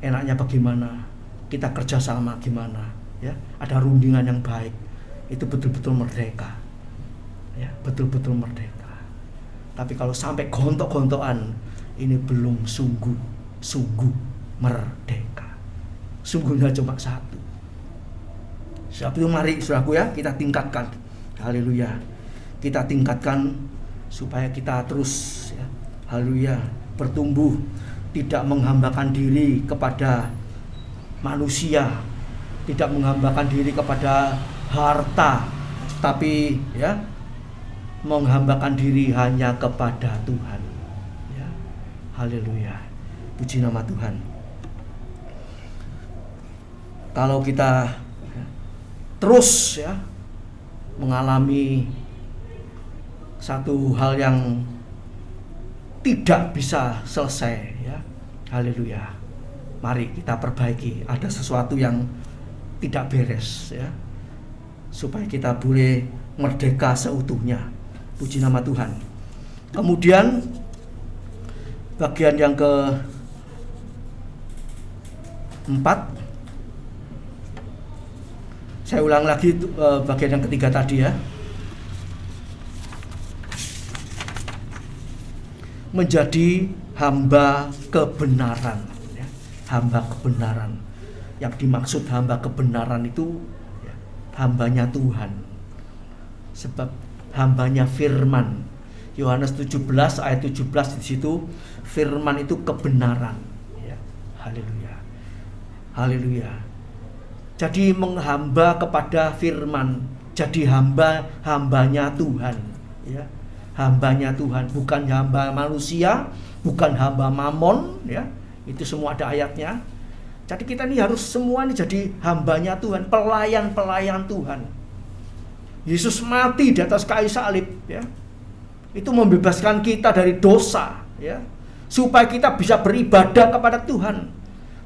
Enaknya bagaimana? Kita kerjasama gimana? Ya, ada rundingan yang baik. Itu betul-betul merdeka. Ya, betul-betul merdeka. Tapi kalau sampai gontok-gontokan, ini belum sungguh merdeka. Sungguhnya cuma satu. Sebab itu mari saudaraku ya, kita tingkatkan. Haleluya. Kita tingkatkan supaya kita terus ya, haleluya, bertumbuh, tidak menghambakan diri kepada manusia, tidak menghambakan diri kepada harta, tapi ya menghambakan diri hanya kepada Tuhan. Ya. Haleluya. Puji nama Tuhan. Kalau kita ya, terus ya mengalami satu hal yang tidak bisa selesai ya. Haleluya. Mari kita perbaiki, ada sesuatu yang tidak beres ya, supaya kita boleh merdeka seutuhnya. Puji nama Tuhan. Kemudian bagian yang keempat, saya ulang lagi bagian yang ketiga tadi ya, menjadi hamba kebenaran. Hamba kebenaran. Yang dimaksud hamba kebenaran itu ya, hambanya Tuhan. Sebab hambanya firman. Yohanes 17 ayat 17 di situ, firman itu kebenaran. Ya. Haleluya. Haleluya. Jadi menghamba kepada firman, jadi hambanya Tuhan. Ya. Hambanya Tuhan, bukan hamba manusia, bukan hamba mamon ya. Itu semua ada ayatnya. Jadi kita ini harus semua ini jadi hambanya Tuhan, pelayan-pelayan Tuhan. Yesus mati di atas kayu salib ya. Itu membebaskan kita dari dosa ya, supaya kita bisa beribadah kepada Tuhan.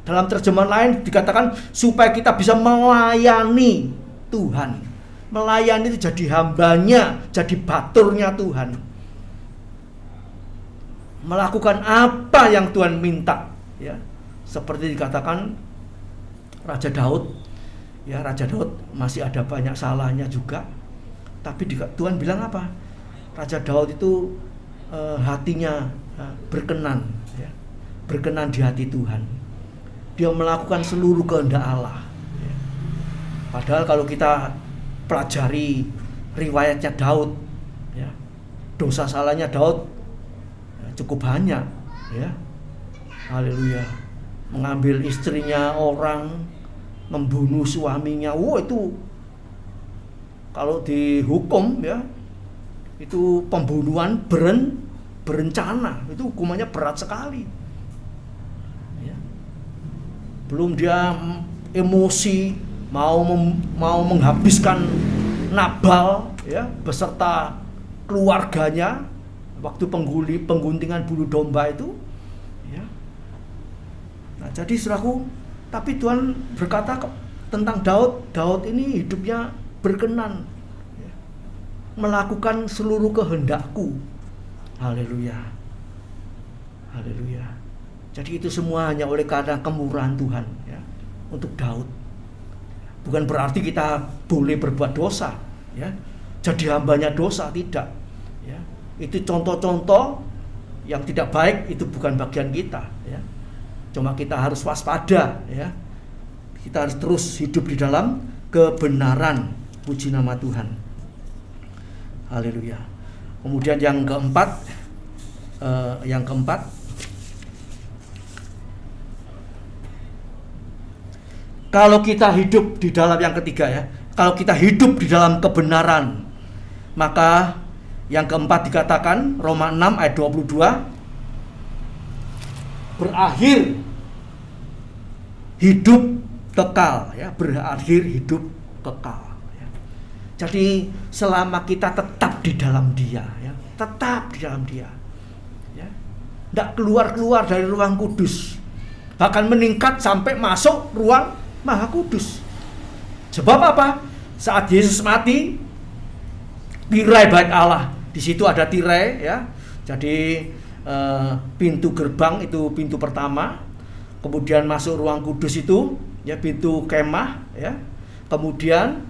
Dalam terjemahan lain dikatakan supaya kita bisa melayani Tuhan. Melayani itu jadi hambanya, jadi baturnya Tuhan. Melakukan apa yang Tuhan minta. Ya, seperti dikatakan Raja Daud, ya Raja Daud masih ada banyak salahnya juga, tapi Tuhan bilang apa? Raja Daud itu hatinya berkenan, ya, berkenan di hati Tuhan. Dia melakukan seluruh kehendak Allah. Ya. Padahal kalau kita pelajari riwayatnya Daud, ya, dosa salahnya Daud ya, cukup banyak, ya. Haleluya. Mengambil istrinya orang, membunuh suaminya. Itu kalau dihukum ya, itu pembunuhan berencana. Itu hukumannya berat sekali. Ya. Belum dia emosi mau menghabiskan Nabal ya beserta keluarganya waktu pengguntingan bulu domba itu. Nah, jadi saudaraku, tapi Tuhan berkata tentang Daud ini hidupnya berkenan ya, melakukan seluruh kehendakku. Haleluya. Haleluya. Jadi itu semua hanya oleh karena kemurahan Tuhan ya, untuk Daud. Bukan berarti kita boleh berbuat dosa ya, jadi hambanya dosa, tidak ya. Itu contoh-contoh yang tidak baik, itu bukan bagian kita ya. Cuma kita harus waspada ya. Kita harus terus hidup di dalam kebenaran. Puji nama Tuhan. Haleluya. Kemudian yang keempat, kalau kita hidup di dalam yang ketiga ya, kalau kita hidup di dalam kebenaran, maka yang keempat dikatakan Roma 6 ayat 22, berakhir hidup kekal ya, berakhir hidup kekal ya. Jadi selama kita tetap di dalam Dia ya, tetap di dalam Dia ya, tidak keluar dari ruang kudus, bahkan meningkat sampai masuk ruang Maha Kudus Sebab apa? Saat Yesus mati, tirai bait Allah, di situ ada tirai ya. Jadi pintu gerbang itu pintu pertama, kemudian masuk ruang kudus itu ya pintu kemah ya. Kemudian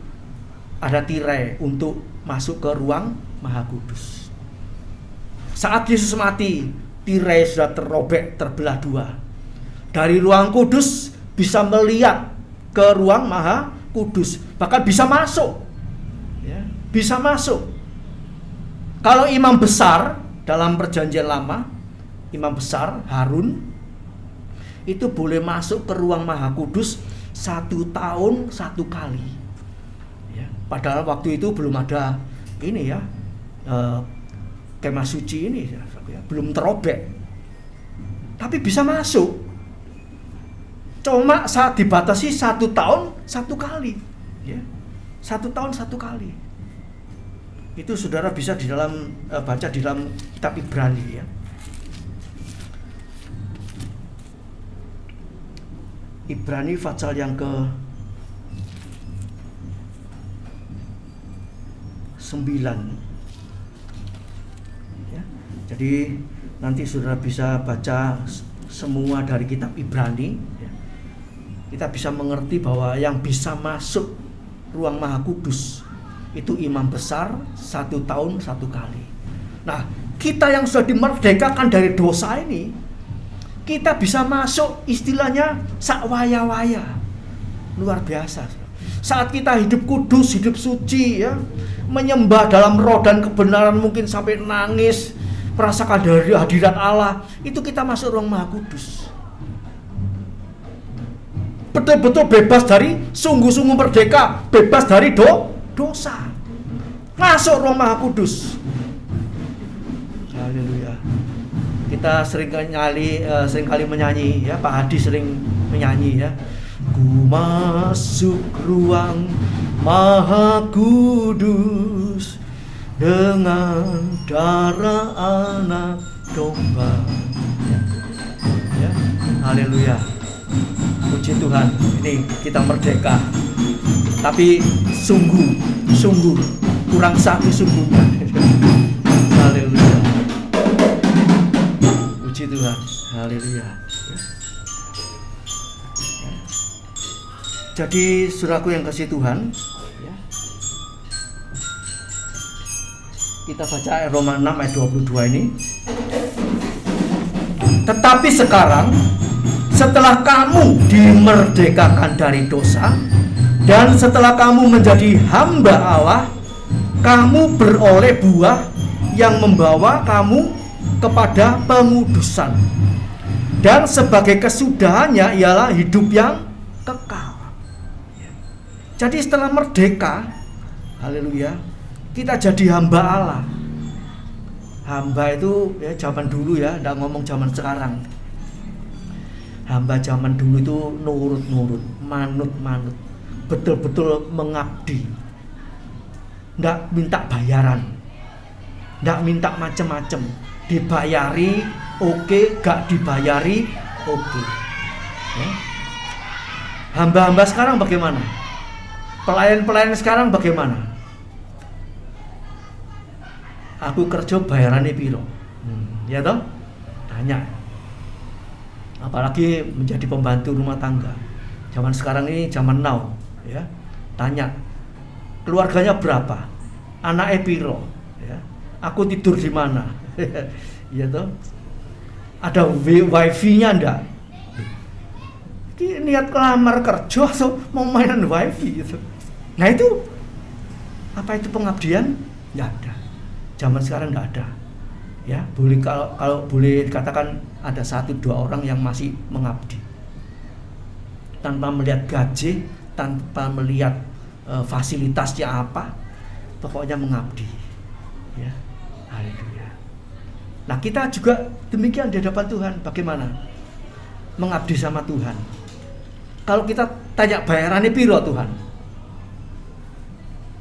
ada tirai untuk masuk ke ruang Maha Kudus. Saat Yesus mati, tirai sudah terrobek, terbelah dua. Dari ruang kudus bisa melihat ke ruang Maha Kudus, bahkan bisa masuk ya, bisa masuk. Kalau imam besar dalam perjanjian lama, imam besar Harun itu boleh masuk ke ruang Maha Kudus 1 tahun 1 kali ya. Padahal waktu itu belum ada ini ya, kemah suci ini ya, belum terobek, tapi bisa masuk. Cuma saat dibatasi 1 tahun 1 kali ya. 1 tahun 1 kali. Itu saudara bisa di dalam baca di dalam kitab Ibrani ya. Ibrani pasal yang ke 9 ya. Jadi nanti saudara bisa baca semua dari kitab Ibrani ya. Kita bisa mengerti bahwa yang bisa masuk ruang Maha Kudus itu imam besar 1 tahun 1 kali. Nah, kita yang sudah dimerdekakan dari dosa ini, kita bisa masuk istilahnya sak waya-waya. Luar biasa. Saat kita hidup kudus, hidup suci ya, menyembah dalam roh dan kebenaran, mungkin sampai nangis, merasakan dari hadirat Allah, itu kita masuk ruang Maha Kudus. Betul-betul bebas dari, sungguh-sungguh merdeka, bebas dari dosa. Masuk ruang Maha Kudus. Haleluya. Kita seringkali menyanyi ya, Pak Hadi sering menyanyi ya. Ku masuk ruang Maha Kudus dengan darah anak domba. Ya. Haleluya. Puji Tuhan, ini kita merdeka. Tapi sungguh kurang satu sungguhnya. Haleluya. Puji Tuhan. Haleluya. Jadi saudaraku yang kasih Tuhan ya, kita baca Roma 6 ayat 22 ini. Tetapi sekarang setelah kamu dimerdekakan dari dosa dan setelah kamu menjadi hamba Allah, kamu beroleh buah yang membawa kamu kepada pengudusan. Dan sebagai kesudahannya ialah hidup yang kekal. Jadi setelah merdeka, haleluya, kita jadi hamba Allah. Hamba itu ya zaman dulu ya, enggak ngomong zaman sekarang. Hamba zaman dulu itu nurut-nurut, manut-manut, betul-betul mengabdi. Enggak minta bayaran, enggak minta macem-macem. Dibayari oke, gak dibayari oke. Ya. Hamba-hamba sekarang bagaimana? Pelayan-pelayan sekarang bagaimana? Aku kerja bayarannya piro? Ya toh? Tanya. Apalagi menjadi pembantu rumah tangga. Zaman sekarang ini zaman now, ya. Tanya. Keluarganya berapa? Anaknya piro? Ya. Aku tidur di mana? Ya toh? Ada wifi-nya enggak? Ini niat kelamar kerja atau mau mainan wifi gitu. Nah itu apa itu pengabdian? Enggak ada. Zaman sekarang enggak ada. Ya, boleh kalau boleh dikatakan ada 1-2 orang yang masih mengabdi. Tanpa melihat gaji, tanpa melihat fasilitasnya apa, pokoknya mengabdi. Ya. Haleluya. Nah, kita juga demikian di hadapan Tuhan. Bagaimana? Mengabdi sama Tuhan. Kalau kita tanya bayarannya piro Tuhan?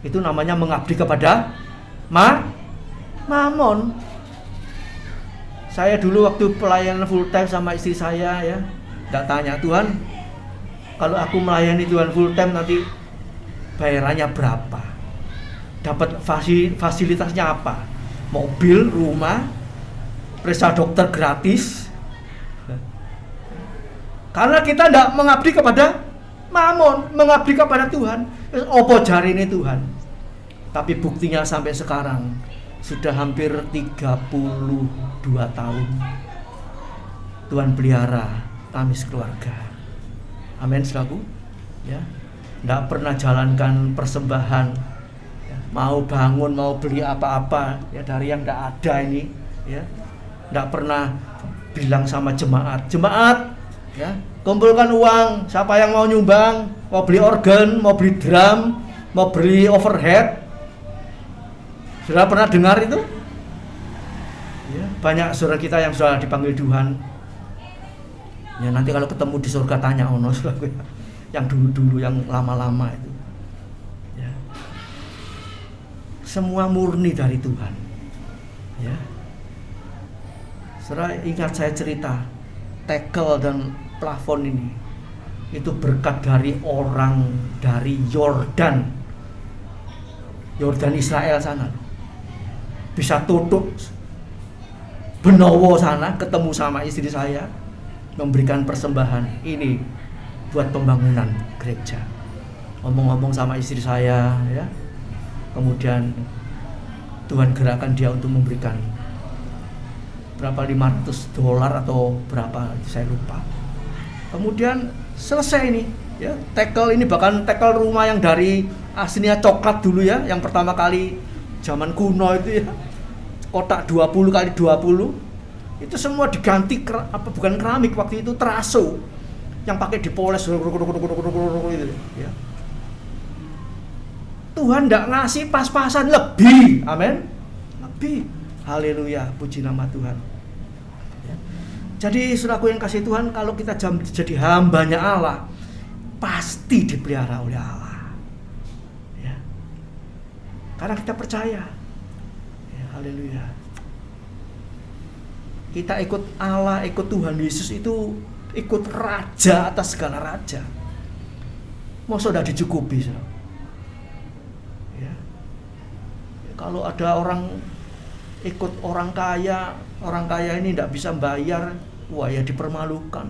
Itu namanya mengabdi kepada Mamon. Saya dulu waktu pelayanan full time sama istri saya ya, enggak tanya Tuhan, kalau aku melayani Tuhan full time nanti bayarannya berapa, dapat fasilitasnya apa, mobil, rumah, periksa dokter gratis. Karena kita tidak mengabdi kepada mamon, mengabdi kepada Tuhan. Opo jari ini Tuhan. Tapi buktinya sampai sekarang sudah hampir 32 tahun Tuhan pelihara kami sekeluarga. Amin, saudaraku. Ya, tidak pernah jalankan persembahan, ya, mau bangun, mau beli apa-apa, ya, dari yang tidak ada ini, ya, tidak pernah bilang sama jemaat, ya, kumpulkan uang, siapa yang mau nyumbang, mau beli organ, mau beli drum, mau beli overhead. Sudah pernah dengar itu? Ya, banyak saudara kita yang sudah dipanggil Tuhan. Ya, nanti kalau ketemu di surga tanya ono yang dulu-dulu, yang lama-lama itu. Ya. Semua murni dari Tuhan. Ya. Saudara ingat saya cerita tekel dan plafon ini itu berkat dari orang dari Yordan Israel sana, bisa tutup Benowo sana, ketemu sama istri saya, memberikan persembahan ini buat pembangunan gereja. Ngomong-ngomong sama istri saya, ya, kemudian Tuhan gerakkan dia untuk memberikan berapa, $500 atau berapa, saya lupa. Kemudian selesai ini, ya, tekel ini, bahkan tekel rumah yang dari aslinya coklat dulu, ya, yang pertama kali zaman kuno itu, ya, kotak 20 kali 20 itu semua diganti bukan keramik waktu itu, teraso yang pakai dipoles gitu, ya. Tuhan tidak ngasih pas-pasan, lebih, amin, lebih, haleluya, puji nama Tuhan. Ya. Jadi saudaraku yang kasih Tuhan, kalau kita jadi hambanya Allah, pasti dipelihara oleh Allah, ya. Karena kita percaya, ya, haleluya. Kita ikut Allah, ikut Tuhan Yesus itu ikut raja atas segala raja. Mau sudah dicukupi, ya. Kalau ada orang ikut orang kaya ini tidak bisa bayar, wah, ya dipermalukan.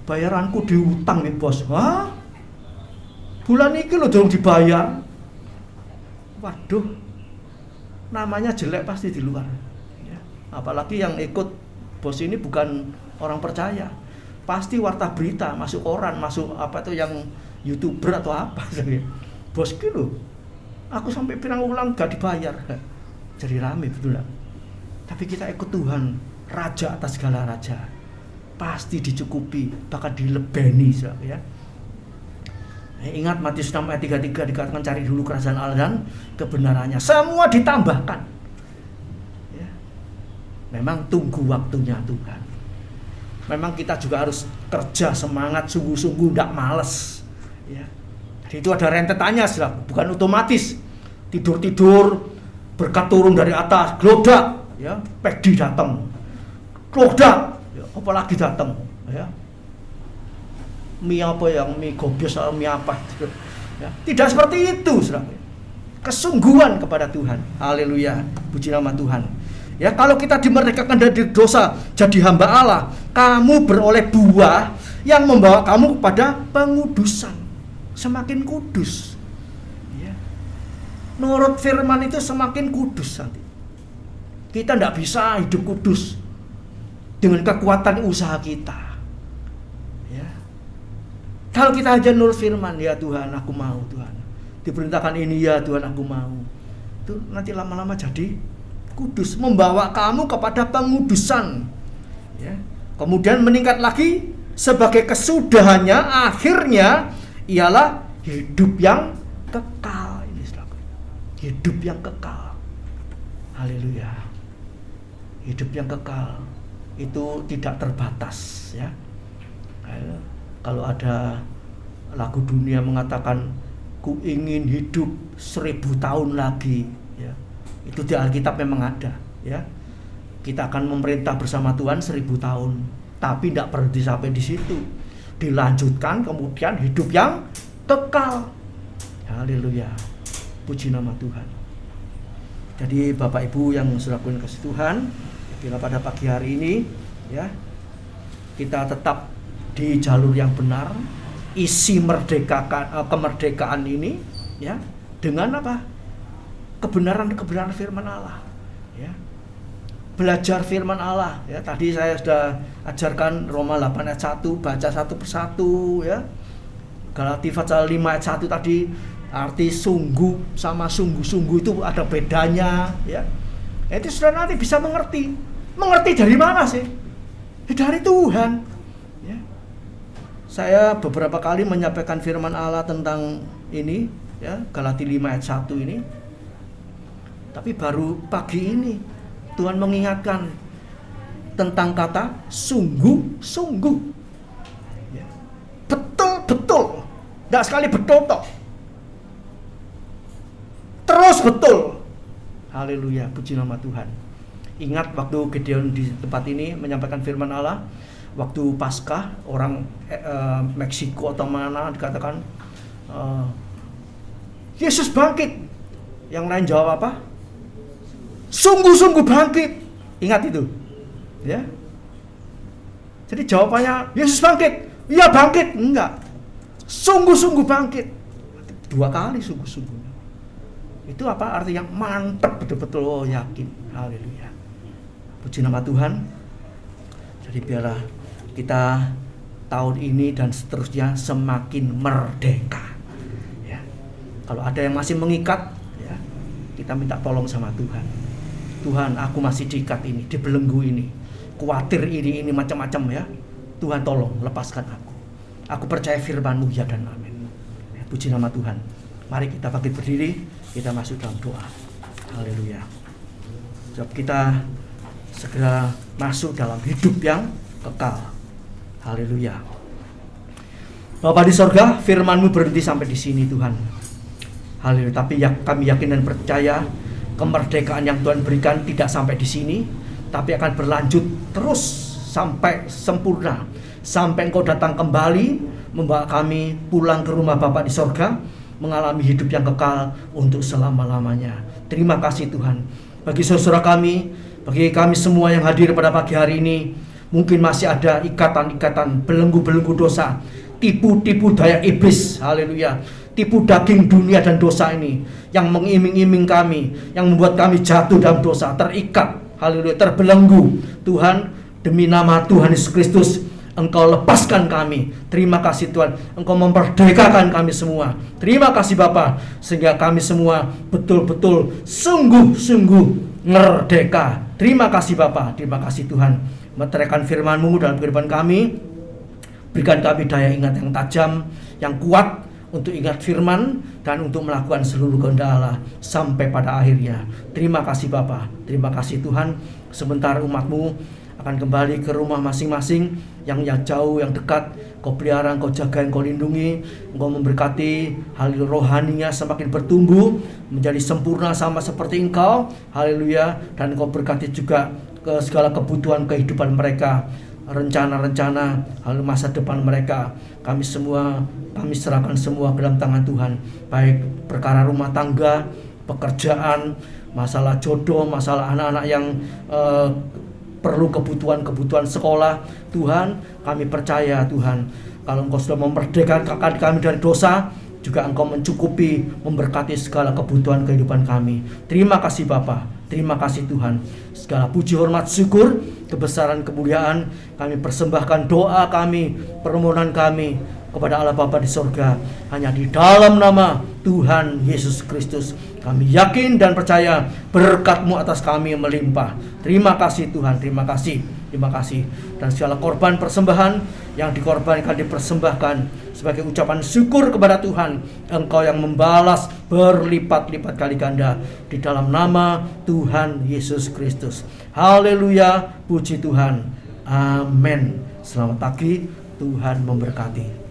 Bayaranku diutang nih bos. Hah? Bulan ini lo dong dibayar. Waduh, namanya jelek pasti di luar. Ya. Apalagi yang ikut bos ini bukan orang percaya. Pasti warta berita, masuk koran, masuk apa tuh yang YouTuber atau apa. Bos gitu, aku sampai pirang ulang gak dibayar. Jadi rame, betul lah. Tapi kita ikut Tuhan, raja atas segala raja, pasti dicukupi, bahkan dilebeni, ya. Ingat Matius 6 ayat 33 dikatakan, cari dulu kerajaan Allah dan kebenarannya, semua ditambahkan. Ya. Memang tunggu waktunya Tuhan. Memang kita juga harus kerja semangat, sungguh-sungguh, tidak males. Ya. Jadi itu ada rentetannya, bukan otomatis. Tidur-tidur, berkat turun dari atas, glodak, ya, pedi datang, glodak, ya, apalagi datang, ya. Mie apa yang mie gobios atau mie apa, ya. Tidak seperti itu, saudara. Kesungguhan kepada Tuhan, haleluya, puji nama Tuhan. Ya, kalau kita dimerdekakan dari dosa, jadi hamba Allah, kamu beroleh buah yang membawa kamu kepada pengudusan, semakin kudus. Ya. Menurut firman itu semakin kudus nanti. Kita tidak bisa hidup kudus dengan kekuatan usaha kita. Ya. Kalau kita aja nurut firman, ya Tuhan, aku mau Tuhan. Diperintahkan ini, ya Tuhan, aku mau. Itu nanti lama-lama jadi kudus, membawa kamu kepada pengudusan. Ya. Kemudian meningkat lagi sebagai kesudahannya, akhirnya ialah hidup yang kekal. Ini saudara, hidup yang kekal. Haleluya. Hidup yang kekal itu tidak terbatas, ya. Kalau ada lagu dunia mengatakan ku ingin hidup 1000 tahun lagi, ya. Itu di Alkitab memang ada, ya. Kita akan memerintah bersama Tuhan 1000 tahun, tapi tidak berhenti sampai di situ. Dilanjutkan kemudian hidup yang kekal. Haleluya. Puji nama Tuhan. Jadi Bapak Ibu yang sudah kalian kasih Tuhan, bila pada pagi hari ini ya kita tetap di jalur yang benar, isi kemerdekaan ini ya dengan apa? Kebenaran firman Allah ya. Belajar firman Allah ya. Tadi saya sudah ajarkan Roma 8 ayat 1, baca satu persatu ya. Galatia pasal 5 ayat 1 tadi, arti sungguh sama sungguh-sungguh itu ada bedanya ya. Itu sudah nanti bisa mengerti. Mengerti dari mana sih? Dari Tuhan ya. Saya beberapa kali menyampaikan firman Allah tentang ini ya, Galatia 5 ayat 1 ini. Tapi baru pagi ini Tuhan mengingatkan tentang kata sungguh-sungguh ya. Betul-betul. Tidak sekali betul toh, terus betul. Haleluya, puji nama Tuhan. Ingat waktu Gideon di tempat ini menyampaikan firman Allah, waktu Paskah orang Meksiko atau mana dikatakan Yesus bangkit. Yang lain jawab apa? Sungguh-sungguh bangkit. Ingat itu ya. Jadi jawabannya Yesus bangkit. Iya bangkit. Enggak, sungguh-sungguh bangkit. 2 kali sungguh-sungguh. Itu apa? Arti yang mantap, betul-betul yakin. Haleluya, puji nama Tuhan. Jadi biarlah kita tahun ini dan seterusnya semakin merdeka ya. Kalau ada yang masih mengikat ya, kita minta tolong sama Tuhan. Tuhan, aku masih diikat ini, dibelenggu ini, khawatir ini macam-macam ya. Tuhan tolong lepaskan aku. Aku percaya firman-Mu ya dan amin. Ya, puji nama Tuhan. Mari kita bangkit berdiri, kita masuk dalam doa. Haleluya. Sebab kita segera masuk dalam hidup yang kekal. Haleluya. Bapa di sorga, firman-Mu berhenti sampai di sini Tuhan. Haleluya. Tapi kami yakin dan percaya kemerdekaan yang Tuhan berikan tidak sampai di sini, tapi akan berlanjut terus sampai sempurna, sampai Engkau datang kembali membawa kami pulang ke rumah Bapa di sorga, mengalami hidup yang kekal untuk selama-lamanya. Terima kasih Tuhan. Bagi saudara kami, bagi kami semua yang hadir pada pagi hari ini, mungkin masih ada ikatan-ikatan, belenggu-belenggu dosa, tipu-tipu daya iblis, haleluya, tipu daging dunia dan dosa ini yang mengiming-iming kami, yang membuat kami jatuh dalam dosa, terikat, haleluya, terbelenggu. Tuhan, demi nama Tuhan Yesus Kristus, Engkau lepaskan kami. Terima kasih Tuhan, Engkau memperdekakan kami semua. Terima kasih Bapa, sehingga kami semua betul-betul sungguh-sungguh merdeka. Terima kasih Bapa, terima kasih Tuhan. Meteraikan firman-Mu dalam kehidupan kami. Berikan kami daya ingat yang tajam, yang kuat untuk ingat firman dan untuk melakukan seluruh kehendak Allah sampai pada akhirnya. Terima kasih Bapa, terima kasih Tuhan. Sebentar umat-Mu akan kembali ke rumah masing-masing, yang jauh, yang dekat. Kau pelihara, Engkau jaga, Engkau lindungi, Engkau memberkati hal rohaninya semakin bertumbuh menjadi sempurna sama seperti Engkau. Haleluya. Dan Engkau berkati juga ke segala kebutuhan kehidupan mereka, rencana-rencana hal masa depan mereka. Kami serahkan semua ke dalam tangan Tuhan, baik perkara rumah tangga, pekerjaan, masalah jodoh, masalah anak-anak yang perlu kebutuhan sekolah. Tuhan, kami percaya Tuhan, kalau Engkau sudah memerdekakan kami dari dosa, juga Engkau mencukupi, memberkati segala kebutuhan kehidupan kami. Terima kasih Bapa, terima kasih Tuhan. Segala puji, hormat, syukur, kebesaran, kemuliaan kami persembahkan, doa kami, permohonan kami kepada Allah Bapa di sorga, hanya di dalam nama Tuhan Yesus Kristus. Kami yakin dan percaya berkat-Mu atas kami melimpah. Terima kasih Tuhan, terima kasih, terima kasih. Dan segala korban persembahan yang dikorbankan, dipersembahkan sebagai ucapan syukur kepada Tuhan. Engkau yang membalas berlipat-lipat kali ganda di dalam nama Tuhan Yesus Kristus. Haleluya, puji Tuhan. Amin. Selamat pagi, Tuhan memberkati.